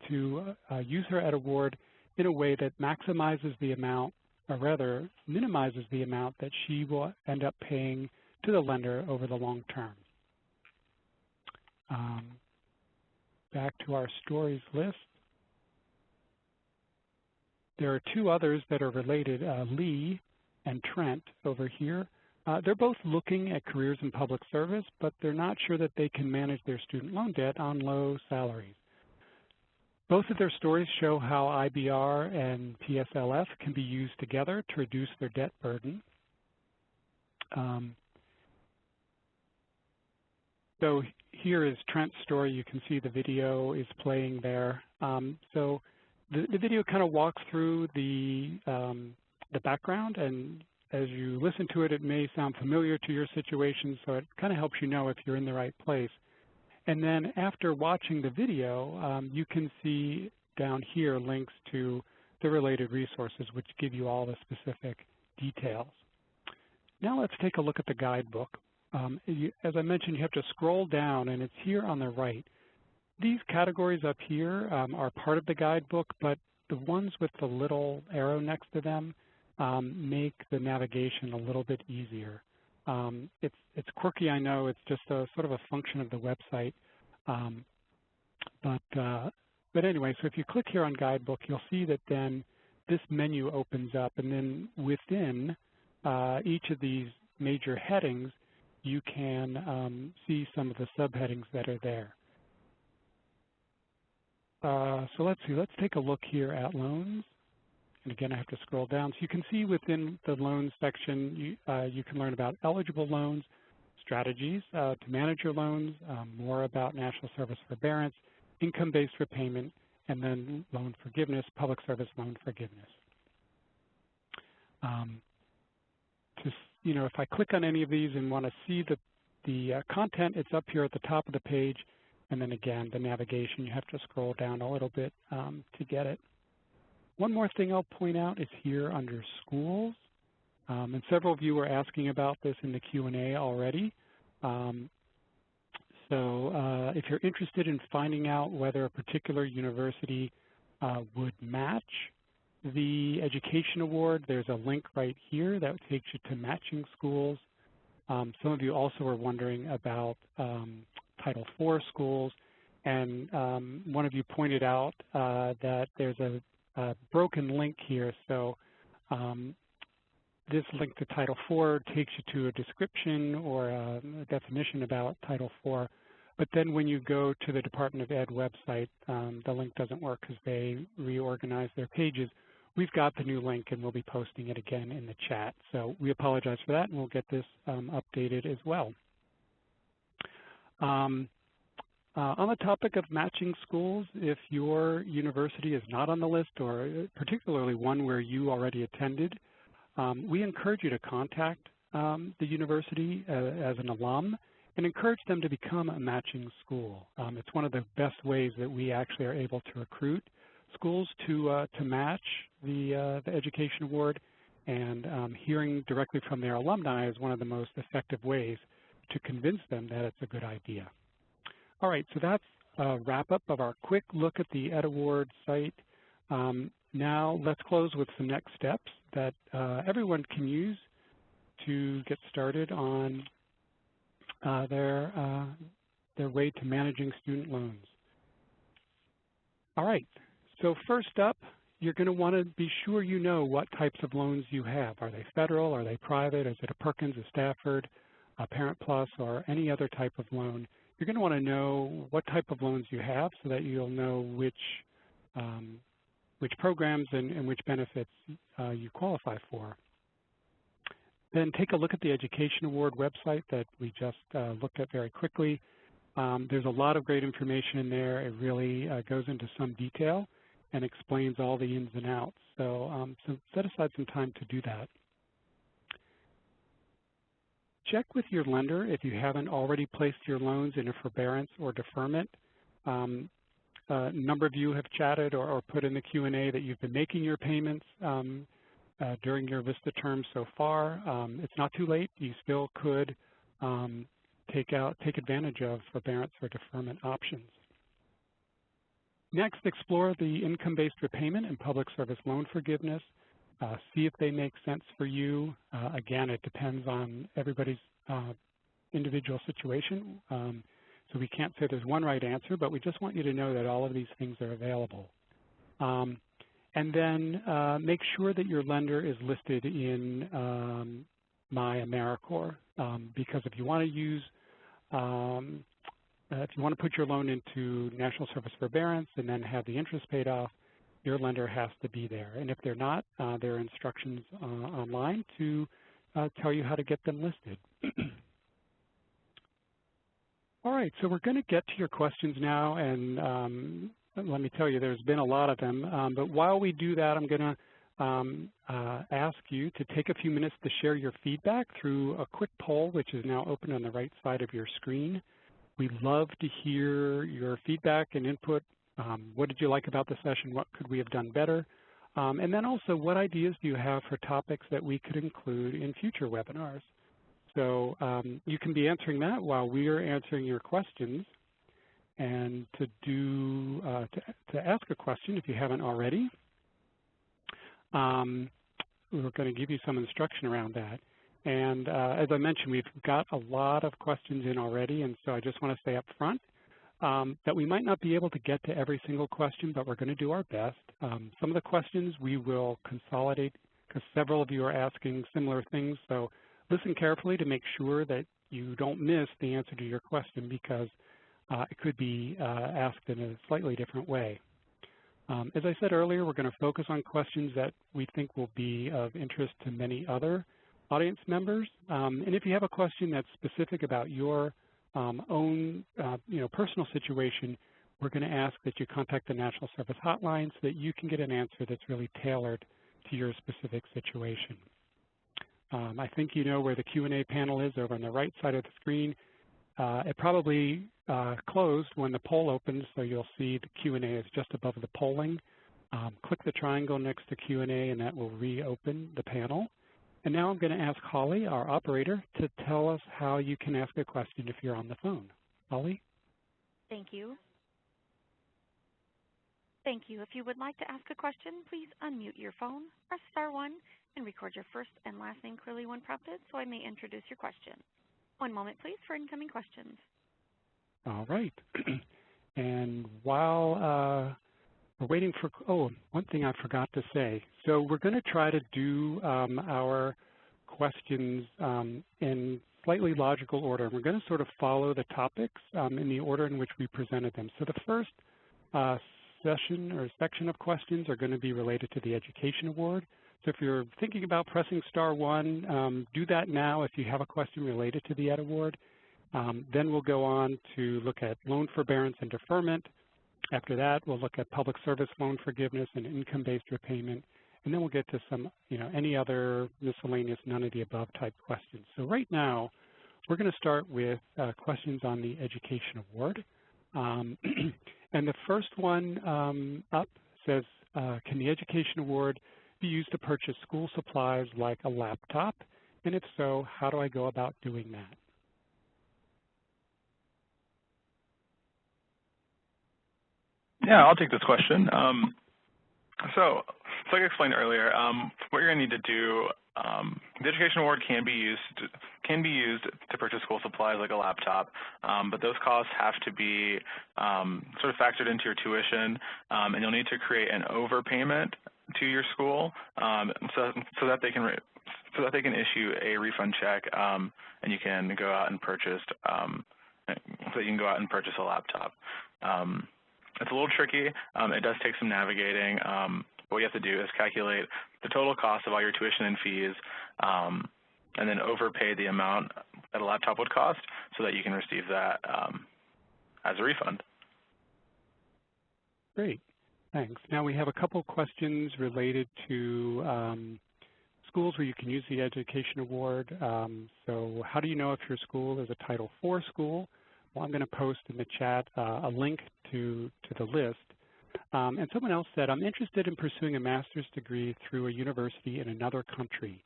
to use her Ed Award in a way that maximizes the amount or rather minimizes the amount that she will end up paying to the lender over the long term. Back to our stories list. There are two others that are related, Lee and Trent over here. They're both looking at careers in public service, but they're not sure that they can manage their student loan debt on low salaries. Both of their stories show how IBR and PSLF can be used together to reduce their debt burden. So here is Trent's story. You can see the video is playing there. So the video kind of walks through the background, and as you listen to it, it may sound familiar to your situation, so it kind of helps you know if you're in the right place. And then after watching the video, you can see down here links to the related resources, which give you all the specific details. Now let's take a look at the guidebook. As I mentioned, you have to scroll down, and it's here on the right. These categories up here are part of the guidebook, but the ones with the little arrow next to them make the navigation a little bit easier. It's quirky, I know. It's just a sort of a function of the website. But anyway, so if you click here on Guidebook, you'll see that then this menu opens up, and then within each of these major headings, you can see some of the subheadings that are there. So let's see. Let's take a look here at loans. And again, I have to scroll down. So you can see within the loans section, you can learn about eligible loans, strategies to manage your loans, more about national service forbearance, income-based repayment, and then loan forgiveness, public service loan forgiveness. If I click on any of these and want to see the content, it's up here at the top of the page. And then again, the navigation, you have to scroll down a little bit to get it. One more thing I'll point out is here under schools. And several of you were asking about this in the Q&A already. If you're interested in finding out whether a particular university would match the education award, there's a link right here that takes you to matching schools. Some of you also were wondering about Title IV schools, and one of you pointed out that there's a broken link here. So this link to Title IV takes you to a description or a definition about Title IV. But then when you go to the Department of Ed website, the link doesn't work because they reorganized their pages. We've got the new link, and we'll be posting it again in the chat. So we apologize for that, and we'll get this updated as well. On the topic of matching schools, if your university is not on the list, or particularly one where you already attended, we encourage you to contact the university as an alum and encourage them to become a matching school. It's one of the best ways that we actually are able to recruit schools to match the Education Award, and hearing directly from their alumni is one of the most effective ways to convince them that it's a good idea. All right, so that's a wrap-up of our quick look at the EdAward site. Now let's close with some next steps that everyone can use to get started on their way to managing student loans. All right, so first up, you're going to want to be sure you know what types of loans you have. Are they federal? Are they private? Is it a Perkins, a Stafford, a Parent Plus, or any other type of loan? You're going to want to know what type of loans you have so that you'll know which programs and which benefits you qualify for. Then take a look at the Education Award website that we just looked at very quickly. There's a lot of great information in there. It really goes into some detail and explains all the ins and outs. So set aside some time to do that. Check with your lender if you haven't already placed your loans in a forbearance or deferment. A number of you have chatted or put in the Q&A that you've been making your payments during your VISTA term so far. It's not too late. You still could take advantage of forbearance or deferment options. Next, explore the income-based repayment and public service loan forgiveness. see if they make sense for you. Again, it depends on everybody's individual situation. So we can't say there's one right answer, but we just want you to know that all of these things are available. And then make sure that your lender is listed in My AmeriCorps, because if you want to use, if you want to put your loan into National Service Forbearance and then have the interest paid off, your lender has to be there. And if they're not, there are instructions online to tell you how to get them listed. All right, so we're going to get to your questions now, and let me tell you, there's been a lot of them. But while we do that, I'm going to ask you to take a few minutes to share your feedback through a quick poll, which is now open on the right side of your screen. We'd love to hear your feedback and input. What did you like about the session? What could we have done better? And then also, what ideas do you have for topics that we could include in future webinars? So you can be answering that while we are answering your questions. And to ask a question, if you haven't already, we're going to give you some instruction around that. And as I mentioned, we've got a lot of questions in already, and so I just want to say up front that we might not be able to get to every single question, but we're going to do our best. Some of the questions we will consolidate because several of you are asking similar things, so listen carefully to make sure that you don't miss the answer to your question, because it could be asked in a slightly different way. As I said earlier, we're going to focus on questions that we think will be of interest to many other audience members. And if you have a question that's specific about your own personal situation, we're going to ask that you contact the National Service Hotline so that you can get an answer that's really tailored to your specific situation. I think you know where the Q&A panel is over on the right side of the screen. It probably closed when the poll opens, so you'll see the Q&A is just above the polling. Click the triangle next to Q&A, and that will reopen the panel. And now I'm going to ask Holly, our operator, to tell us how you can ask a question if you're on the phone. Holly? Thank you. Thank you. If you would like to ask a question, please unmute your phone, press *1, and record your first and last name clearly when prompted so I may introduce your question. One moment, please, for incoming questions. All right. And while we're waiting for, one thing I forgot to say. So we're going to try to do our questions in slightly logical order. We're going to sort of follow the topics in the order in which we presented them. So the first session or section of questions are going to be related to the Education Award. So if you're thinking about pressing *1, do that now if you have a question related to the Ed Award. Then we'll go on to look at loan forbearance and deferment. After that, we'll look at public service loan forgiveness and income-based repayment. And then we'll get to some, any other miscellaneous, none of the above type questions. So right now, we're going to start with questions on the Education Award. And the first one up says, can the Education Award be used to purchase school supplies like a laptop? And if so, how do I go about doing that? Yeah, I'll take this question. So like I explained earlier, what you're going to need to do, the Education Award can be used to purchase school supplies like a laptop, but those costs have to be sort of factored into your tuition, and you'll need to create an overpayment to your school so that they can issue a refund check, and you can go out and purchase a laptop. It's a little tricky. It does take some navigating. What you have to do is calculate the total cost of all your tuition and fees, and then overpay the amount that a laptop would cost so that you can receive that as a refund. Great, thanks. Now we have a couple questions related to schools where you can use the Education Award. So how do you know if your school is a Title IV school? Well, I'm going to post in the chat a link to the list. And someone else said, I'm interested in pursuing a master's degree through a university in another country.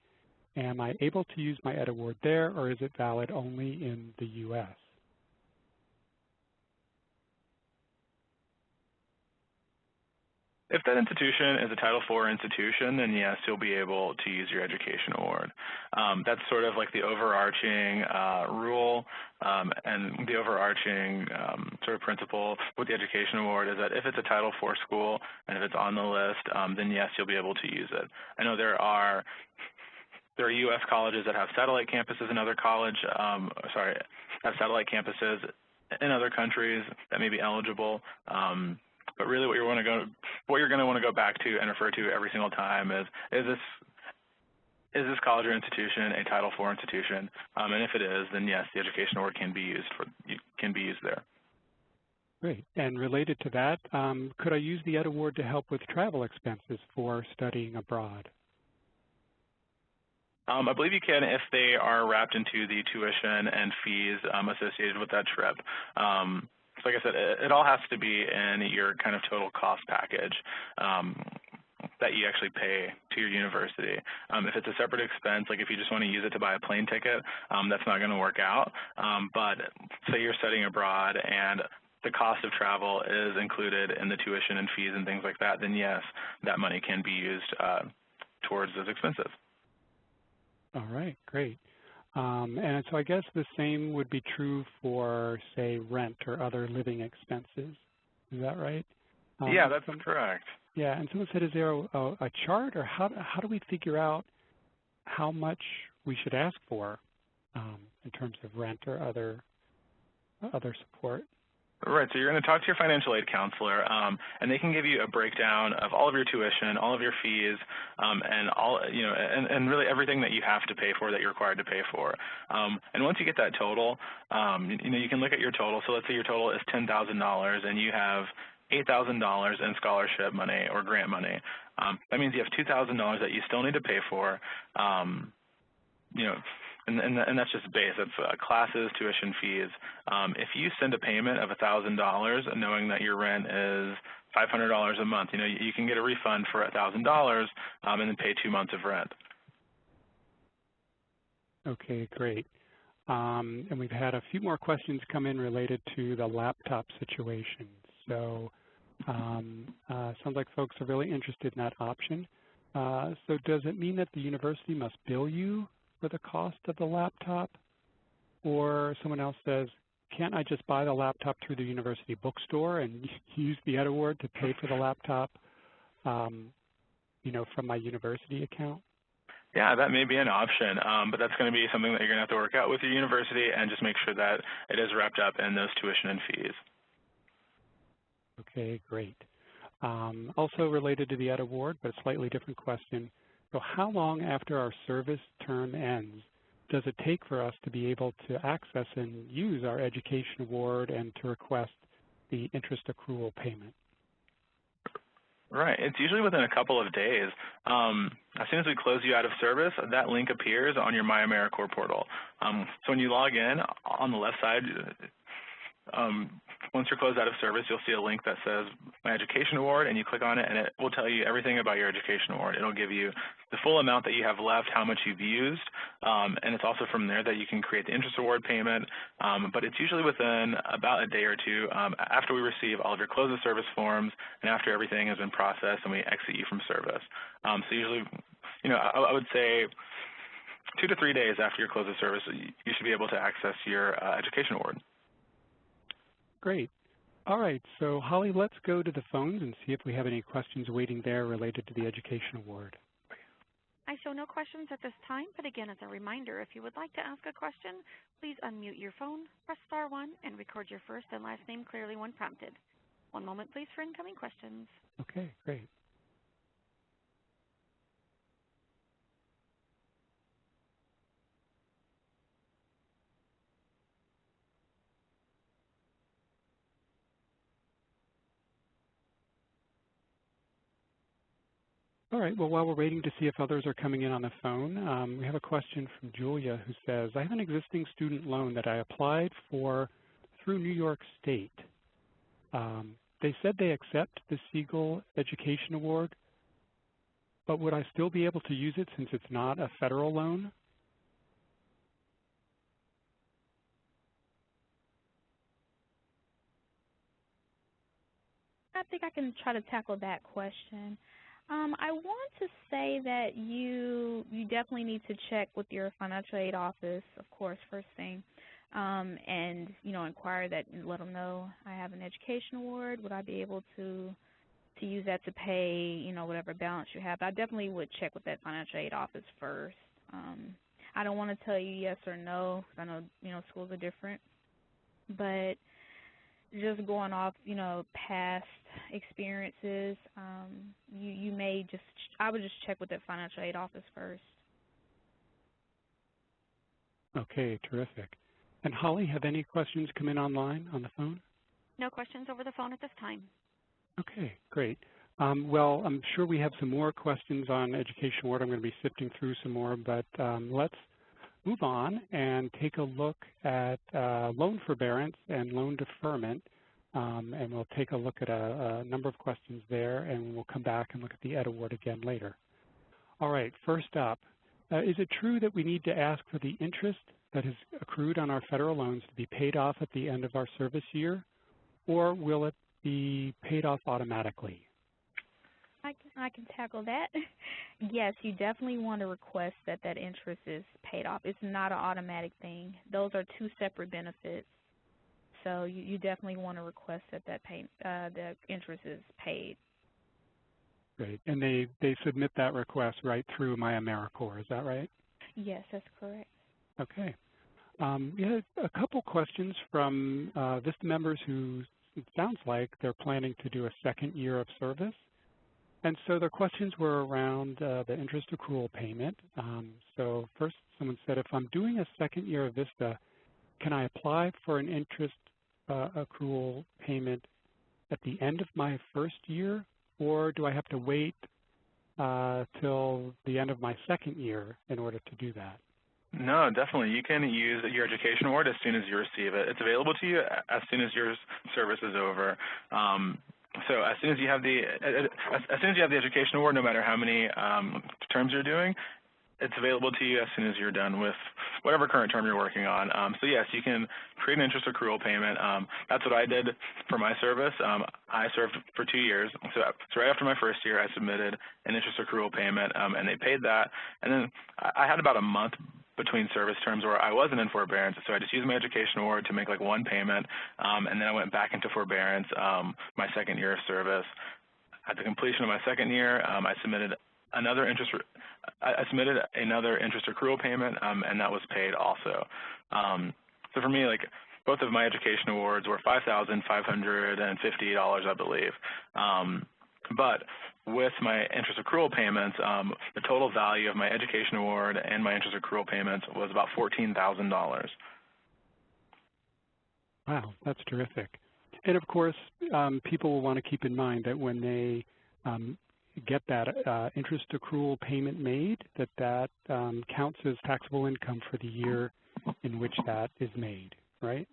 Am I able to use my Ed Award there, or is it valid only in the U.S.? If that institution is a Title IV institution, then yes, you'll be able to use your education award. That's sort of like the overarching rule and the overarching sort of principle with the education award is that if it's a Title IV school and if it's on the list, then yes, you'll be able to use it. I know there are U.S. colleges that have satellite campuses in other have satellite campuses in other countries that may be eligible. But really what you're going to want to go back to and refer to every single time is this college or institution a Title IV institution? And if it is, then yes, the education award can be used there. Great. And related to that, could I use the Ed Award to help with travel expenses for studying abroad? I believe you can if they are wrapped into the tuition and fees associated with that trip. So like I said, it all has to be in your kind of total cost package that you actually pay to your university. If it's a separate expense, like if you just want to use it to buy a plane ticket, that's not going to work out. But say you're studying abroad and the cost of travel is included in the tuition and fees and things like that, then yes, that money can be used towards those expenses. All right, great. And so I guess the same would be true for, say, rent or other living expenses. Is that right? Yeah, that's correct. Yeah, and someone said, is there a chart, or how do we figure out how much we should ask for in terms of rent or other support? Right, so you're going to talk to your financial aid counselor, and they can give you a breakdown of all of your tuition, all of your fees, and all and really everything that you have to pay for, that you're required to pay for. And once you get that total, you can look at your total. So let's say your total is $10,000, and you have $8,000 in scholarship money or grant money. That means you have $2,000 that you still need to pay for. And that's just base. That's classes, tuition fees. If you send a payment of $1,000, knowing that your rent is $500 a month, you can get a refund for $1,000 and then pay 2 months of rent. Okay, great. And we've had a few more questions come in related to the laptop situation. So sounds like folks are really interested in that option. So does it mean that the university must bill you for the cost of the laptop? Or someone else says, can't I just buy the laptop through the university bookstore and use the Ed Award to pay for the laptop, from my university account? Yeah, that may be an option, but that's going to be something that you're going to have to work out with your university and just make sure that it is wrapped up in those tuition and fees. Okay, great. Also related to the Ed Award, but a slightly different question. So how long after our service term ends does it take for us to be able to access and use our education award and to request the interest accrual payment? Right. It's usually within a couple of days. As soon as we close you out of service, that link appears on your My AmeriCorps portal. So when you log in, on the left side, once you're closed out of service, you'll see a link that says My Education Award, and you click on it, and it will tell you everything about your education award. It'll give you the full amount that you have left, how much you've used, and it's also from there that you can create the interest award payment. But it's usually within about a day or two after we receive all of your close of service forms and after everything has been processed and we exit you from service. So usually, I would say 2 to 3 days after your close of service, you should be able to access your education award. Great. All right, so Holly, let's go to the phones and see if we have any questions waiting there related to the Education Award. I show no questions at this time, but again, as a reminder, if you would like to ask a question, please unmute your phone, press *1, and record your first and last name clearly when prompted. One moment, please, for incoming questions. Okay, great. All right, well, while we're waiting to see if others are coming in on the phone, we have a question from Julia who says, I have an existing student loan that I applied for through New York State. They said they accept the Siegel Education Award, but would I still be able to use it since it's not a federal loan? I think I can try to tackle that question. I want to say that you definitely need to check with your financial aid office, of course, first thing, and inquire that and let them know I have an education award. Would I be able to use that to pay whatever balance you have? I definitely would check with that financial aid office first. I don't want to tell you yes or no, because I know schools are different, but just going off, past experiences, you may I would just check with the financial aid office first. Okay, terrific. And Holly, have any questions come in online on the phone? No questions over the phone at this time. Okay, great. Well, I'm sure we have some more questions on Education Award. I'm going to be sifting through some more, but let's move on and take a look at loan forbearance and loan deferment, and we'll take a look at a number of questions there, and we'll come back and look at the Ed Award again later. All right, first up, is it true that we need to ask for the interest that has accrued on our federal loans to be paid off at the end of our service year, or will it be paid off automatically? I can tackle that. Yes, you definitely want to request that interest is paid off. It's not an automatic thing. Those are two separate benefits. So you definitely want to request that the interest is paid. Great. And they submit that request right through My AmeriCorps, is that right? Yes, that's correct. Okay. We had a couple questions from VISTA members who it sounds like they're planning to do a second year of service. And so their questions were around the interest accrual payment. So first, someone said, if I'm doing a second year of VISTA, can I apply for an interest accrual payment at the end of my first year, or do I have to wait till the end of my second year in order to do that? No, definitely. You can use your education award as soon as you receive it. It's available to you as soon as your service is over. So as soon as you have the education award, no matter how many terms you're doing, it's available to you as soon as you're done with whatever current term you're working on. So yes, you can create an interest accrual payment. That's what I did for my service. I served for 2 years. So right after my first year, I submitted an interest accrual payment, and they paid that. And then I had about a month between service terms where I wasn't in forbearance, so I just used my education award to make like one payment, and then I went back into forbearance my second year of service. At the completion of my second year, I submitted another interest accrual payment, and that was paid also. So for me, like, both of my education awards were $5,550, I believe. But with my interest accrual payments, the total value of my education award and my interest accrual payments was about $14,000. Wow, that's terrific. And of course, people will want to keep in mind that when they get that interest accrual payment made, that counts as taxable income for the year in which that is made, right?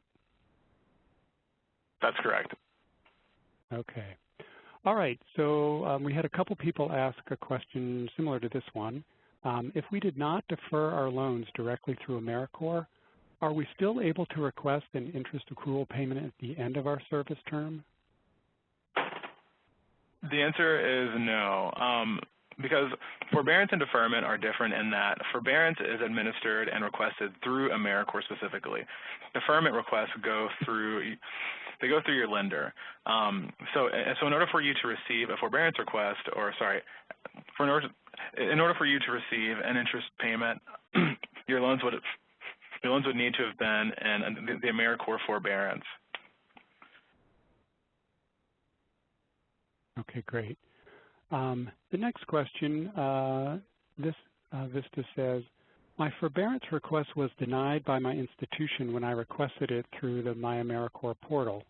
That's correct. Okay. All right, so we had a couple people ask a question similar to this one. If we did not defer our loans directly through AmeriCorps, are we still able to request an interest accrual payment at the end of our service term? The answer is no, because forbearance and deferment are different in that forbearance is administered and requested through AmeriCorps specifically. Deferment requests go through your lender. So in order for you to receive a forbearance request, in order for you to receive an interest payment, your loans would need to have been in the AmeriCorps forbearance. Okay, great. The next question, Vista says, my forbearance request was denied by my institution when I requested it through the My AmeriCorps portal.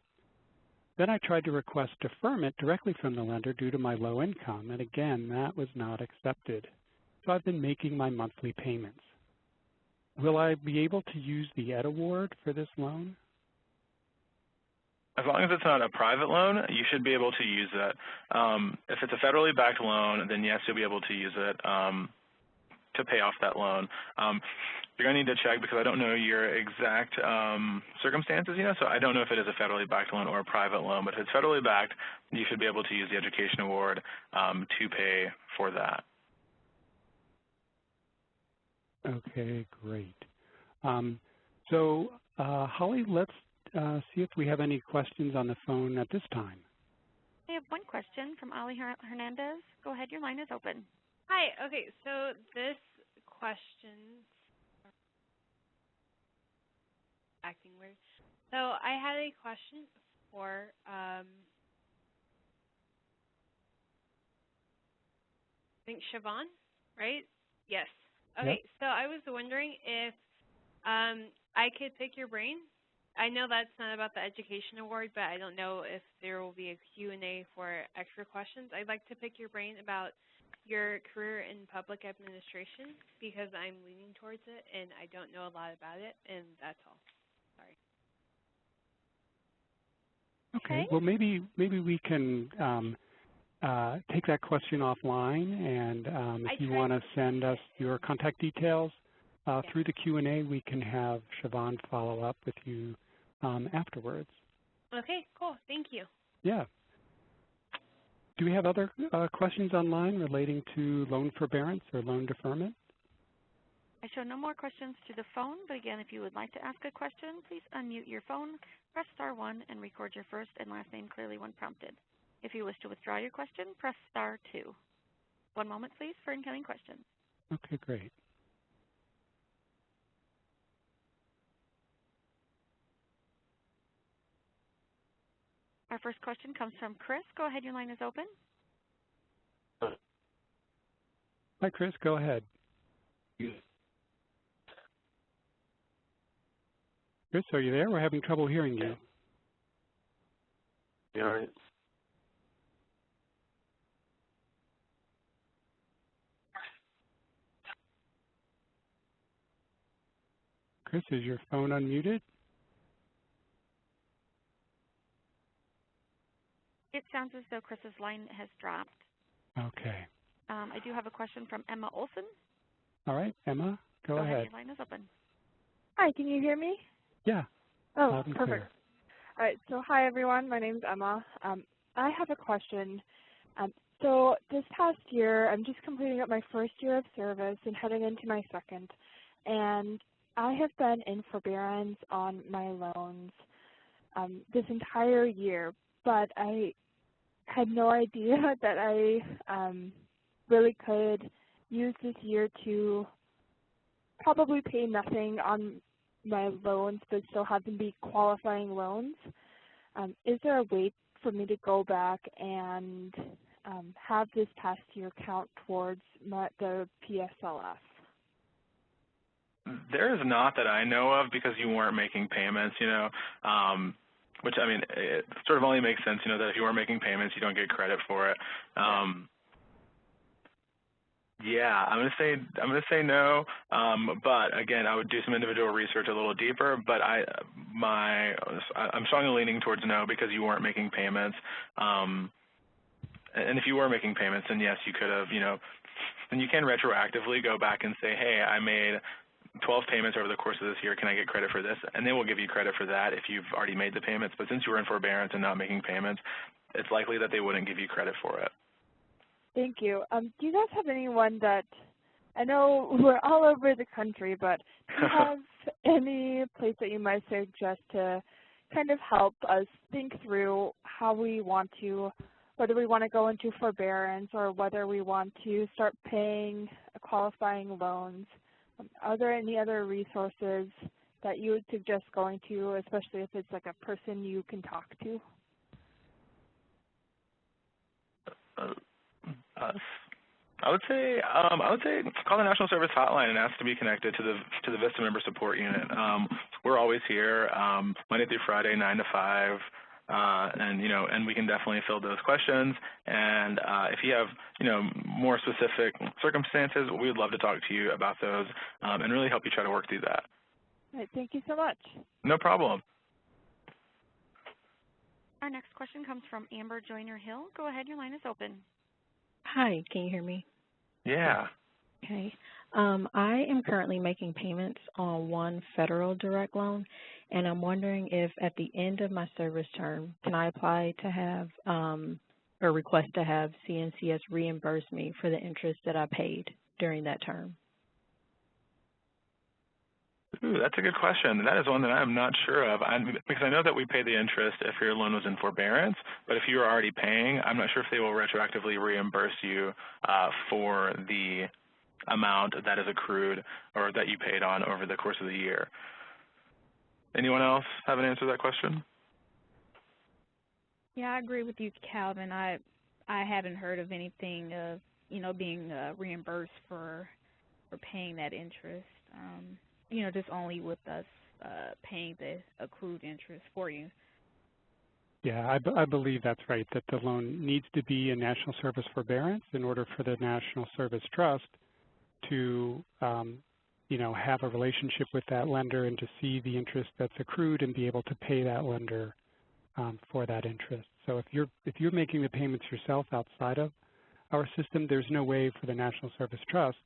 Then I tried to request deferment directly from the lender due to my low income, and again, that was not accepted. So I've been making my monthly payments. Will I be able to use the Ed Award for this loan? As long as it's not a private loan, you should be able to use it. If it's a federally backed loan, then yes, you'll be able to use it. to pay off that loan. You're going to need to check because I don't know your exact circumstances, so I don't know if it is a federally backed loan or a private loan, but if it's federally backed, you should be able to use the Education Award to pay for that. Okay, great. Holly, let's see if we have any questions on the phone at this time. I have one question from Ali Hernandez. Go ahead, your line is open. Hi, okay, so this question, acting weird. So I had a question for, I think Siobhan, right? Yes. Okay, Yep. so I was wondering if I could pick your brain. I know that's not about the Education Award, but I don't know if there will be a Q&A for extra questions. I'd like to pick your brain about your career in public administration because I'm leaning towards it and I don't know a lot about it, and that's all. Sorry. Okay. Well, maybe we can take that question offline, and if you want to send us your contact details through the Q&A, we can have Siobhan follow up with you afterwards. Okay, cool. Thank you. Yeah. Do we have other questions online relating to loan forbearance or loan deferment? I show no more questions to the phone, but again, if you would like to ask a question, please unmute your phone, press *1, and record your first and last name clearly when prompted. If you wish to withdraw your question, press *2. One moment, please, for incoming questions. Okay, great. Our first question comes from Chris. Go ahead, your line is open. Hi, Chris, go ahead. Chris, are you there? We're having trouble hearing you. Yeah, all right. Chris, is your phone unmuted? It sounds as though Chris's line has dropped. Okay. I do have a question from Emma Olson. All right, Emma, go ahead. Your line is open. Hi, can you hear me? Yeah. Oh, perfect. All right, so hi everyone, my name's Emma. I have a question. So this past year, I'm just completing up my first year of service and heading into my second. And I have been in forbearance on my loans this entire year, but I had no idea that I really could use this year to probably pay nothing on my loans but still have them be qualifying loans. Is there a way for me to go back and have this past year count towards the PSLF? There is not that I know of because you weren't making payments, which, I mean, it sort of only makes sense, that if you weren't making payments, you don't get credit for it. Yeah, I'm gonna say no. But again, I would do some individual research a little deeper. But I'm strongly leaning towards no because you weren't making payments. And if you were making payments, then yes, you could have. Then you can retroactively go back and say, hey, I made 12 payments over the course of this year. Can I get credit for this? And they will give you credit for that if you've already made the payments. But since you were in forbearance and not making payments, it's likely that they wouldn't give you credit for it. Thank you. Do you guys have anyone that, I know we're all over the country, but do you have any place that you might suggest to kind of help us think through how we want to, whether we want to go into forbearance or whether we want to start paying qualifying loans? Are there any other resources that you would suggest going to, especially if it's like a person you can talk to? I would say call the National Service Hotline and ask to be connected to the VISTA Member Support Unit. We're always here Monday through Friday, 9 to 5, and we can definitely fill those questions. And if you have more specific circumstances, we would love to talk to you about those and really help you try to work through that. All right, thank you so much. No problem. Our next question comes from Amber Joyner-Hill. Go ahead, your line is open. Hi, can you hear me? Yeah. Okay. I am currently making payments on one federal direct loan, and I'm wondering if at the end of my service term, can I apply to have or request to have CNCS reimburse me for the interest that I paid during that term? Ooh, that's a good question. That is one that I'm not sure of, because I know that we pay the interest if your loan was in forbearance, but if you are already paying, I'm not sure if they will retroactively reimburse you for the amount that is accrued or that you paid on over the course of the year. Anyone else have an answer to that question? Yeah, I agree with you, Calvin. I haven't heard of anything of being reimbursed for paying that interest. Just only with us paying the accrued interest for you. Yeah, I believe that's right, that the loan needs to be in National Service Forbearance in order for the National Service Trust to, have a relationship with that lender and to see the interest that's accrued and be able to pay that lender for that interest. So if you're making the payments yourself outside of our system, there's no way for the National Service Trust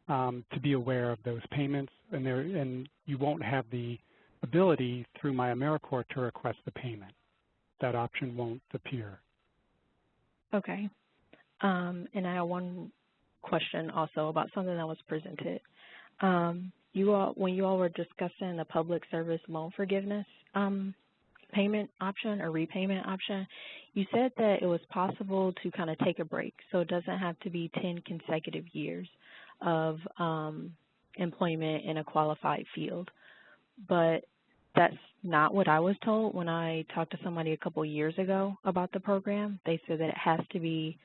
to be aware of those payments, and you won't have the ability through My AmeriCorps to request the payment. That option won't appear. Okay. And I have one question also about something that was presented. When you all were discussing the public service loan forgiveness payment option or repayment option, you said that it was possible to kind of take a break, so it doesn't have to be 10 consecutive years of employment in a qualified field. But that's not what I was told when I talked to somebody a couple years ago about the program. They said that it has to be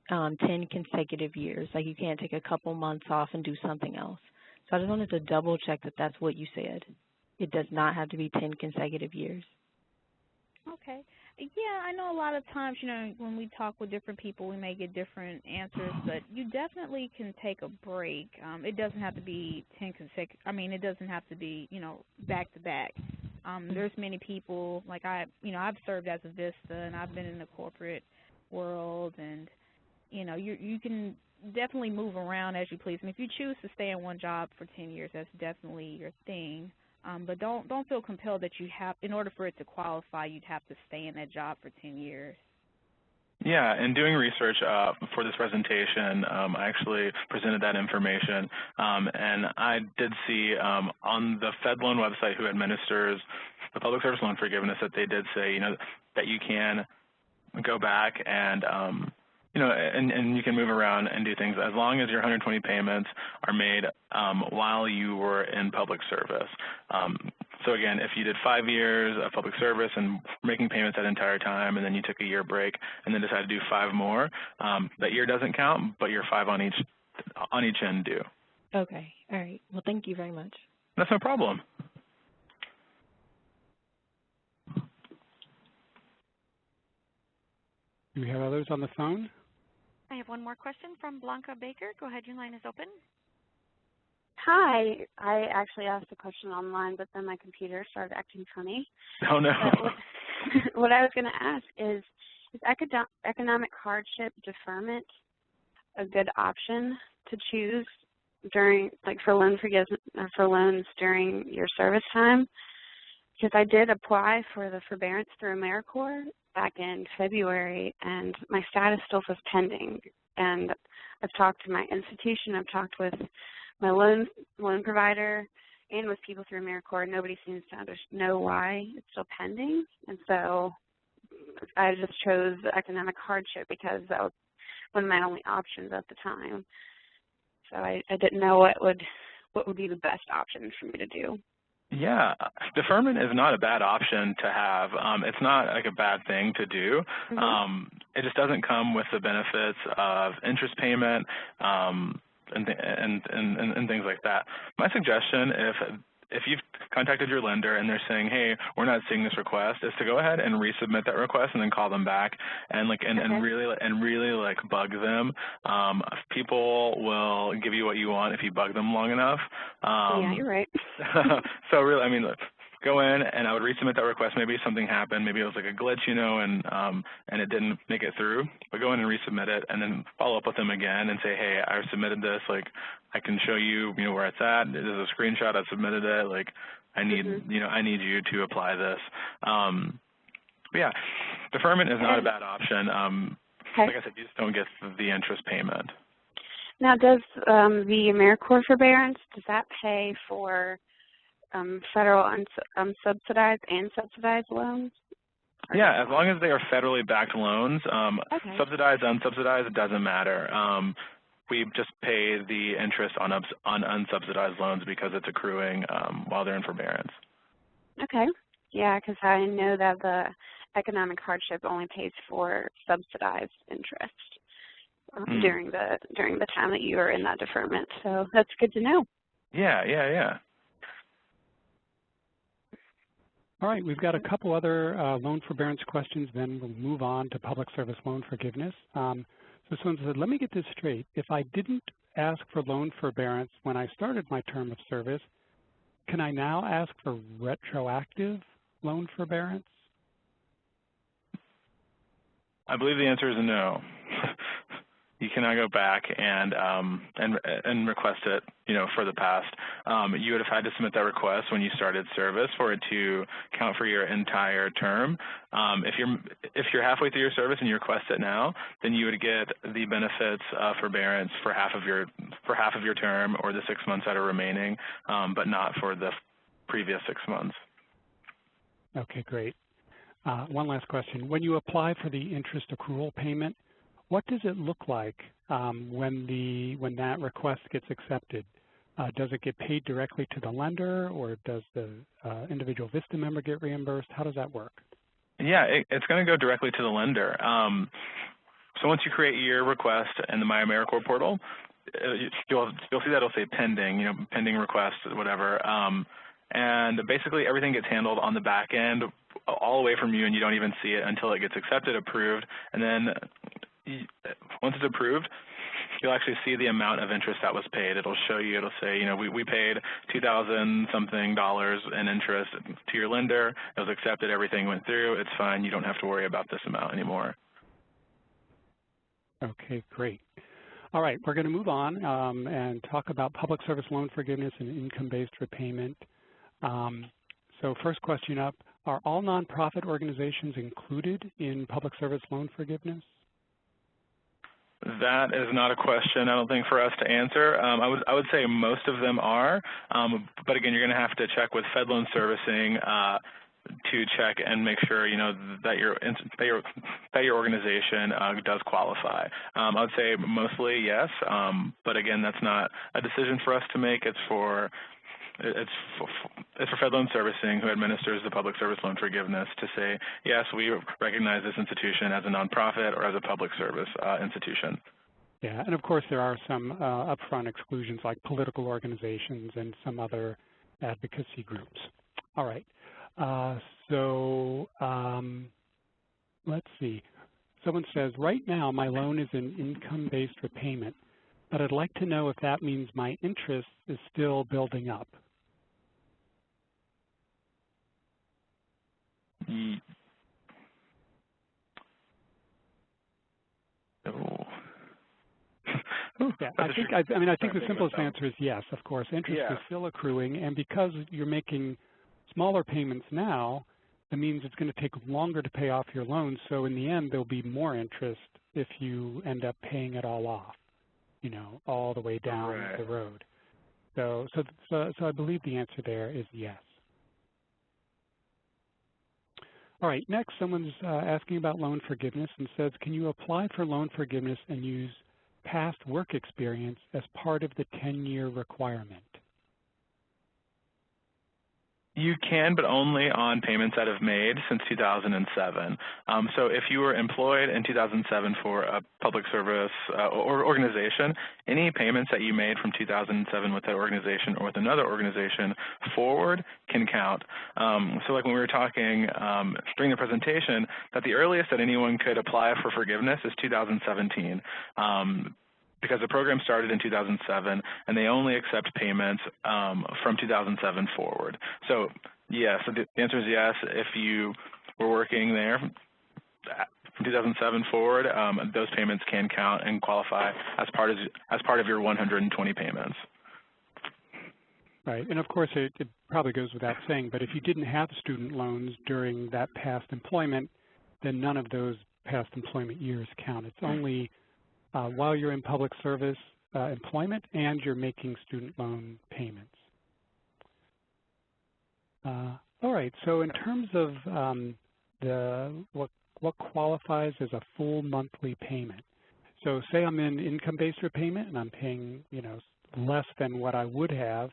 10 consecutive years, like you can't take a couple months off and do something else. So I just wanted to double check that that's what you said. It does not have to be 10 consecutive years. Okay. Yeah, I know a lot of times, when we talk with different people, we may get different answers, but you definitely can take a break. It doesn't have to be 10 consecutive. It doesn't have to be, back to back. There's many people, like I've served as a VISTA, and I've been in the corporate world, and, you can definitely move around as you please. If you choose to stay in one job for 10 years, that's definitely your thing. But don't feel compelled that you have, in order for it to qualify, you'd have to stay in that job for 10 years. Yeah, and doing research for this presentation, I actually presented that information, and I did see on the FedLoan website, who administers the public service loan forgiveness, that they did say, that you can go back and and you can move around and do things as long as your 120 payments are made while you were in public service. So again, if you did 5 years of public service and making payments that entire time, and then you took a year break and then decided to do 5 more, that year doesn't count, but your 5 on each end do. Okay. All right. Well, thank you very much. That's no problem. Do we have others on the phone? I have one more question from Blanca Baker. Go ahead, your line is open. Hi. I actually asked a question online, but then my computer started acting funny. Oh, no. What I was going to ask is economic hardship deferment a good option to choose during, for loan forgiveness, for loans during your service time? Because I did apply for the forbearance through AmeriCorps back in February, and my status still says pending. And I've talked to my institution, I've talked with my loan provider, and with people through AmeriCorps. Nobody seems to know why it's still pending. And so I just chose the economic hardship because that was one of my only options at the time. So I didn't know what would be the best option for me to do. Yeah, deferment is not a bad option to have. It's not like a bad thing to do. Mm-hmm. It just doesn't come with the benefits of interest payment and things like that. My suggestion, if you've contacted your lender and they're saying, hey, we're not seeing this request, is to go ahead and resubmit that request and then call them back and really bug them. People will give you what you want if you bug them long enough. Yeah, you're right. So really, go in and I would resubmit that request. Maybe something happened. Maybe it was like a glitch, you know, and it didn't make it through. But go in and resubmit it, and then follow up with them again and say, hey, I submitted this. Like, I can show you, you know, where it's at. This is a screenshot. I submitted it. Like, I need, you know, I need you to apply this. But yeah, deferment is not a bad option. Like I said, you just don't get the interest payment. Now, does the AmeriCorps forbearance, does that pay for federal unsubsidized and subsidized loans? Yeah, as long as they are federally backed loans, subsidized, unsubsidized, it doesn't matter. We just pay the interest on unsubsidized loans because it's accruing while they're in forbearance. Okay. Yeah, because I know that the economic hardship only pays for subsidized interest during the time that you are in that deferment. So that's good to know. Yeah. All right, we've got a couple other loan forbearance questions, then we'll move on to public service loan forgiveness. So someone said, let me get this straight. If I didn't ask for loan forbearance when I started my term of service, can I now ask for retroactive loan forbearance? I believe the answer is no. You cannot go back and request it, you know, for the past. You would have had to submit that request when you started service for it to count for your entire term. If you're halfway through your service and you request it now, then you would get the benefits of forbearance for half of your term or the 6 months that are remaining, but not for the previous 6 months. Okay, great. One last question. When you apply for the interest accrual payment, what does it look like when that request gets accepted? Does it get paid directly to the lender, or does the individual VISTA member get reimbursed? How does that work? Yeah, it's going to go directly to the lender. So once you create your request in the My AmeriCorps portal, you'll see that it'll say pending, you know, pending request, whatever. And basically everything gets handled on the back end all the way from you, and you don't even see it until it gets accepted, approved, and then once it's approved, you'll actually see the amount of interest that was paid. It'll show you, it'll say, you know, we paid $2,000-something in interest to your lender. It was accepted, everything went through, it's fine, you don't have to worry about this amount anymore. Okay, great. All right, we're going to move on and talk about public service loan forgiveness and income-based repayment. So first question up, are all nonprofit organizations included in public service loan forgiveness? That is not a question, I don't think, for us to answer. I would say most of them are, but again, you're going to have to check with Fed Loan Servicing to check and make sure, you know, that your organization does qualify. I would say mostly yes, but again, that's not a decision for us to make. It's for Fed Loan Servicing, who administers the public service loan forgiveness, to say, yes, we recognize this institution as a nonprofit or as a public service institution. Yeah, and of course there are some upfront exclusions like political organizations and some other advocacy groups. All right, let's see. Someone says, right now my loan is an income-based repayment, but I'd like to know if that means my interest is still building up. Yeah, I think the simplest answer is yes, of course. Interest is still accruing, and because you're making smaller payments now, that means it's going to take longer to pay off your loan. So in the end, there'll be more interest if you end up paying it all off, you know, all the way down the road. So I believe the answer there is yes. All right, next someone's asking about loan forgiveness and says, can you apply for loan forgiveness and use past work experience as part of the 10-year requirement? You can, but only on payments that have made since 2007. So if you were employed in 2007 for a public service or organization, any payments that you made from 2007 with that organization or with another organization forward can count. So like when we were talking during the presentation, that the earliest that anyone could apply for forgiveness is 2017. Because the program started in 2007, and they only accept payments from 2007 forward. So Yes, so the answer is yes. If you were working there from 2007 forward, those payments can count and qualify as part of your 120 payments. Right, and of course it probably goes without saying, but if you didn't have student loans during that past employment, then none of those past employment years count. It's only while you're in public service employment and you're making student loan payments. All right, so in terms of what qualifies as a full monthly payment. So say I'm in income-based repayment and I'm paying, less than what I would have.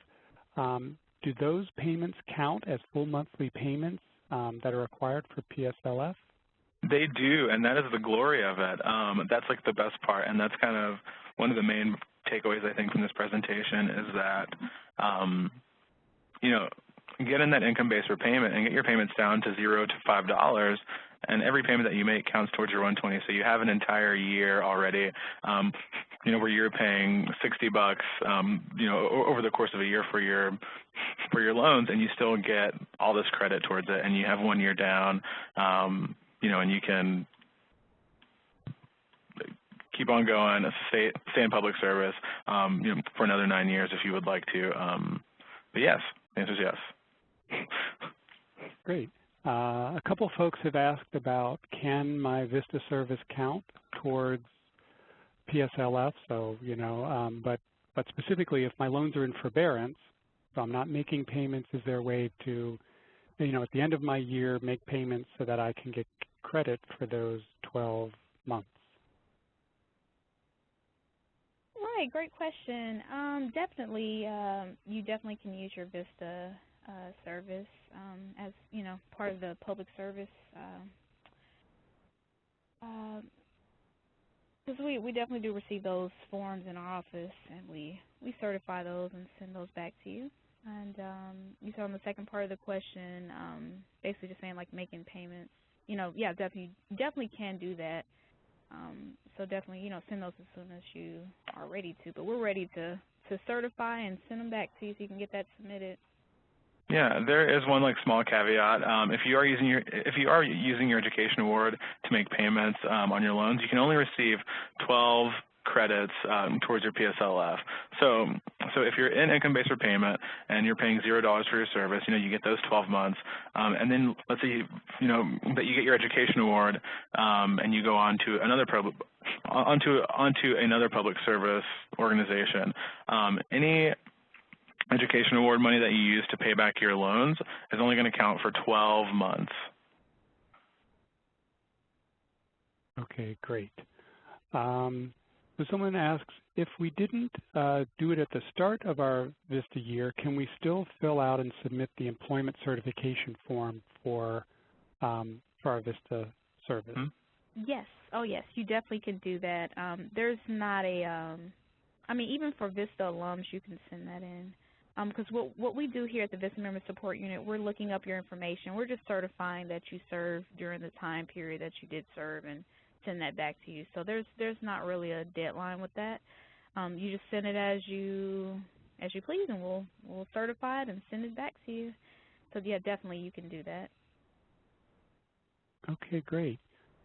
Do those payments count as full monthly payments that are required for PSLF? They do, and that is the glory of it. That's like the best part, and that's kind of one of the main takeaways I think from this presentation is that, get in that income-based repayment and get your payments down to $0 to $5, and every payment that you make counts towards your 120. So you have an entire year already, where you're paying $60, over the course of a year for your loans, and you still get all this credit towards it, and you have 1 year down, and you can keep on going, stay in public service, for another 9 years if you would like to. But yes, the answer is yes. Great. A couple folks have asked about, can my VISTA service count towards PSLF? So, but specifically if my loans are in forbearance, so I'm not making payments, is there a way to, at the end of my year, make payments so that I can get credit for those 12 months? Right, great question. Definitely, you definitely can use your VISTA service as part of the public service, because we definitely do receive those forms in our office, and we certify those and send those back to you. And you said on the second part of the question, basically just saying like making payments. Yeah, definitely can do that. So definitely, send those as soon as you are ready to. But we're ready to certify and send them back to you so you can get that submitted. Yeah, there is one small caveat. If you are using your education award to make payments on your loans, you can only receive 12 credits towards your PSLF. So if you're in income-based repayment and you're paying $0 for your service, you get those 12 months. And then let's say that you get your education award and you go on to another onto another public service organization. Any education award money that you use to pay back your loans is only going to count for 12 months. Okay, great. So someone asks, if we didn't do it at the start of our VISTA year, can we still fill out and submit the employment certification form for our VISTA service? Mm-hmm. Yes. Oh, yes. You definitely can do that. There's not a, even for VISTA alums, you can send that in. Because what we do here at the VISTA Member Support Unit, we're looking up your information. We're just certifying that you served during the time period that you did serve and send that back to you. So there's not really a deadline with that. You just send it as you please, and we'll certify it and send it back to you. So yeah, definitely you can do that. Okay, great.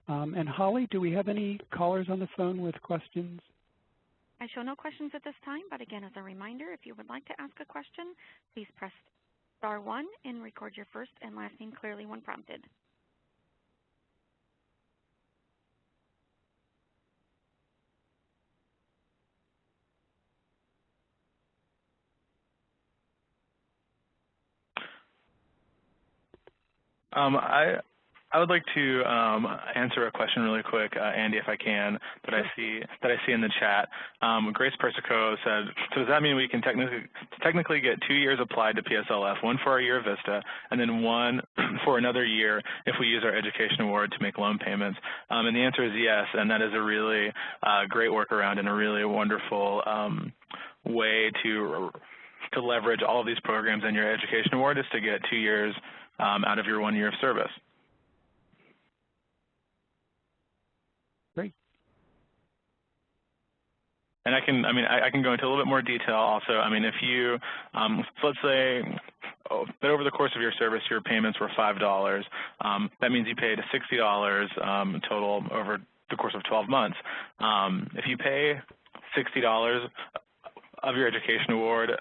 And Holly, do we have any callers on the phone with questions? I show no questions at this time, but again, as a reminder, if you would like to ask a question, please press *1 and record your first and last name clearly when prompted. I would like to answer a question really quick, Andy, if I can, that I see in the chat. Grace Persico said, so does that mean we can technically get 2 years applied to PSLF, one for our year of VISTA, and then one for another year if we use our education award to make loan payments? And the answer is yes, and that is a really great workaround and a really wonderful way to leverage all of these programs in your education award is to get 2 years out of your 1 year of service. Great. And I can go into a little bit more detail also. If you, so let's say over the course of your service, your payments were $5. That means you paid $60 total over the course of 12 months. If you pay $60 of your education award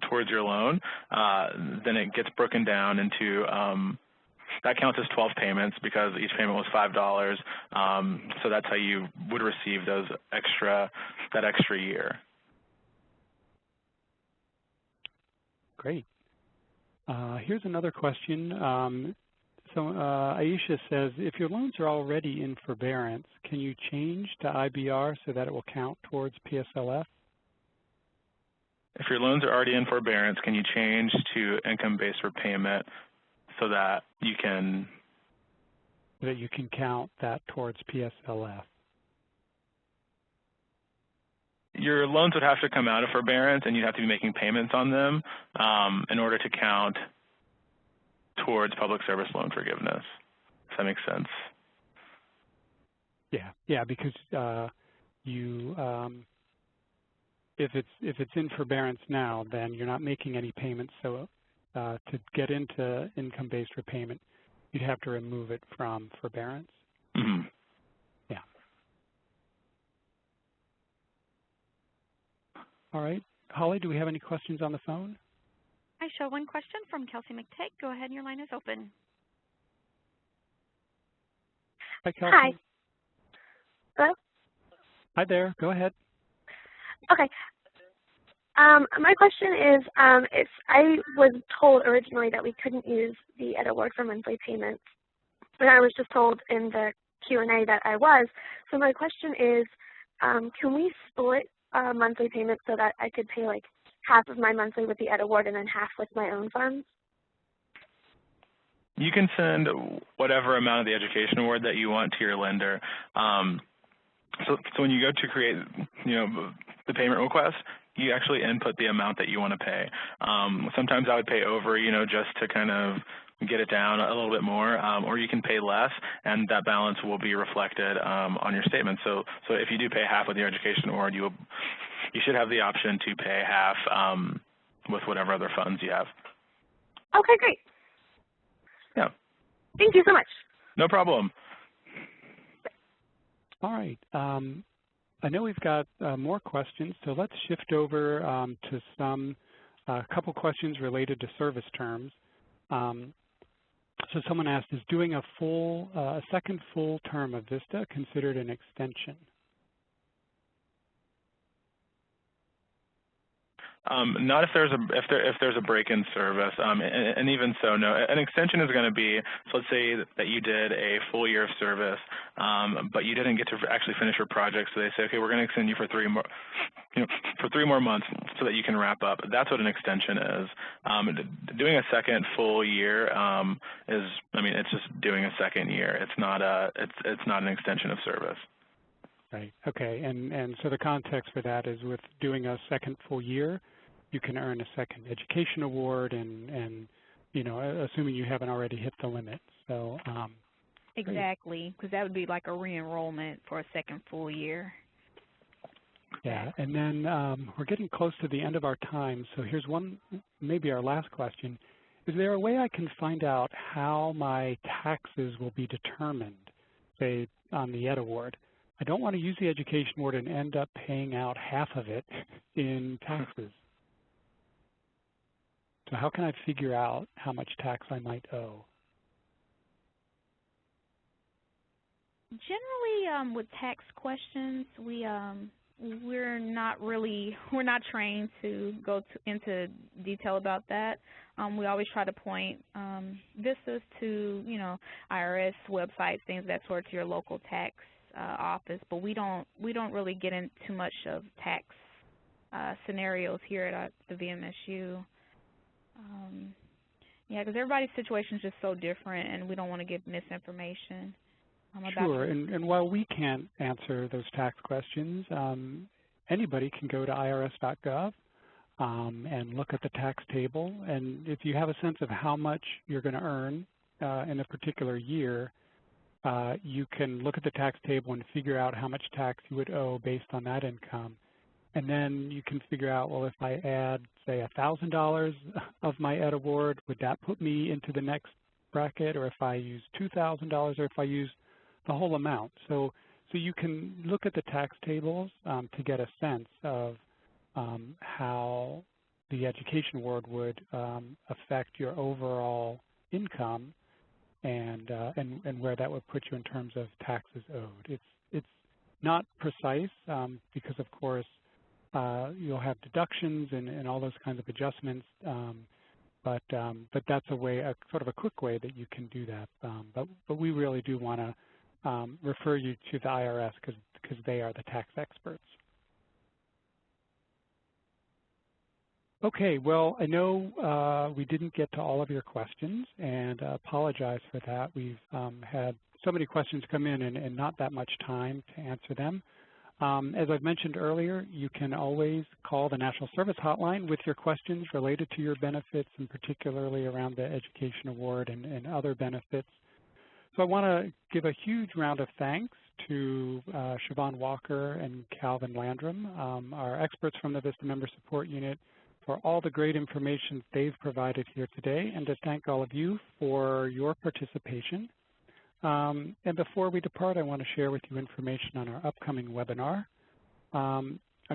towards your loan, then it gets broken down into that counts as 12 payments because each payment was $5. So that's how you would receive that extra year. Great. Here's another question. Aisha says, if your loans are already in forbearance, can you change to IBR so that it will count towards PSLF? If your loans are already in forbearance, can you change to income-based repayment so that you can count that towards PSLF? Your loans would have to come out of forbearance, and you'd have to be making payments on them in order to count towards public service loan forgiveness. Does that make sense? Yeah, because if it's in forbearance now, then you're not making any payments. So to get into income-based repayment, you'd have to remove it from forbearance. Mm-hmm. Yeah. All right. Holly, do we have any questions on the phone? I show one question from Kelsey McTagg. Go ahead, your line is open. Hi, Kelsey. Hi. Hello? Hi there. Go ahead. Okay. My question is, if I was told originally that we couldn't use the Ed Award for monthly payments, and I was just told in the Q&A that I was. So my question is, can we split monthly payments so that I could pay like half of my monthly with the Ed Award and then half with my own funds? You can send whatever amount of the education award that you want to your lender. So when you go to create, the payment request, you actually input the amount that you want to pay. Sometimes I would pay over, just to kind of get it down a little bit more, or you can pay less, and that balance will be reflected on your statement. So if you do pay half with your education award, you should have the option to pay half with whatever other funds you have. Okay, great. Yeah. Thank you so much. No problem. All right. I know we've got more questions, so let's shift over to a couple questions related to service terms. So someone asked, is doing a second full term of VISTA considered an extension? Not if there's a break in service, and even so, no. An extension is going to be, so let's say that you did a full year of service, but you didn't get to actually finish your project. So they say, okay, we're going to extend you for three more months so that you can wrap up. That's what an extension is. Doing a second full year it's just doing a second year. It's not an extension of service. Right. Okay. And so the context for that is with doing a second full year, you can earn a second education award, and assuming you haven't already hit the limit. So exactly, because that would be like a re-enrollment for a second full year. Yeah. And then we're getting close to the end of our time. So here's maybe our last question. Is there a way I can find out how my taxes will be determined, say, on the Ed Award? I don't want to use the education award and end up paying out half of it in taxes. So how can I figure out how much tax I might owe? Generally, with tax questions, we're not trained to go into detail about that. We always try to point vistas to IRS websites, things of that sort, to your local tax office, but we don't really get into too much of tax scenarios here at the VMSU. Yeah, because everybody's situation is just so different, and we don't want to give misinformation. Sure, and while we can't answer those tax questions, anybody can go to irs.gov and look at the tax table, and if you have a sense of how much you're going to earn in a particular year, you can look at the tax table and figure out how much tax you would owe based on that income. And then you can figure out, well, if I add, say, $1,000 of my Ed Award, would that put me into the next bracket? Or if I use $2,000, or if I use the whole amount. So you can look at the tax tables to get a sense of how the education award would affect your overall income and where that would put you in terms of taxes owed. It's not precise because, of course, you'll have deductions and all those kinds of adjustments, but that's a way, sort of a quick way that you can do that. But we really do want to refer you to the IRS because they are the tax experts. Okay, well, I know we didn't get to all of your questions, and apologize for that. We've had so many questions come in and not that much time to answer them. As I've mentioned earlier, you can always call the National Service Hotline with your questions related to your benefits, and particularly around the Education Award and other benefits. So I want to give a huge round of thanks to Siobhan Walker and Calvin Landrum, our experts from the VISTA Member Support Unit, for all the great information they've provided here today, and to thank all of you for your participation. And before we depart, I want to share with you information on our upcoming webinar. Our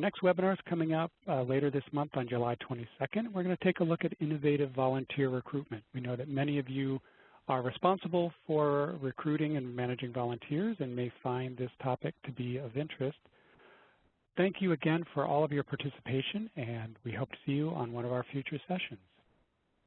next webinar is coming up later this month on July 22nd. We're going to take a look at innovative volunteer recruitment. We know that many of you are responsible for recruiting and managing volunteers and may find this topic to be of interest. Thank you again for all of your participation, and we hope to see you on one of our future sessions.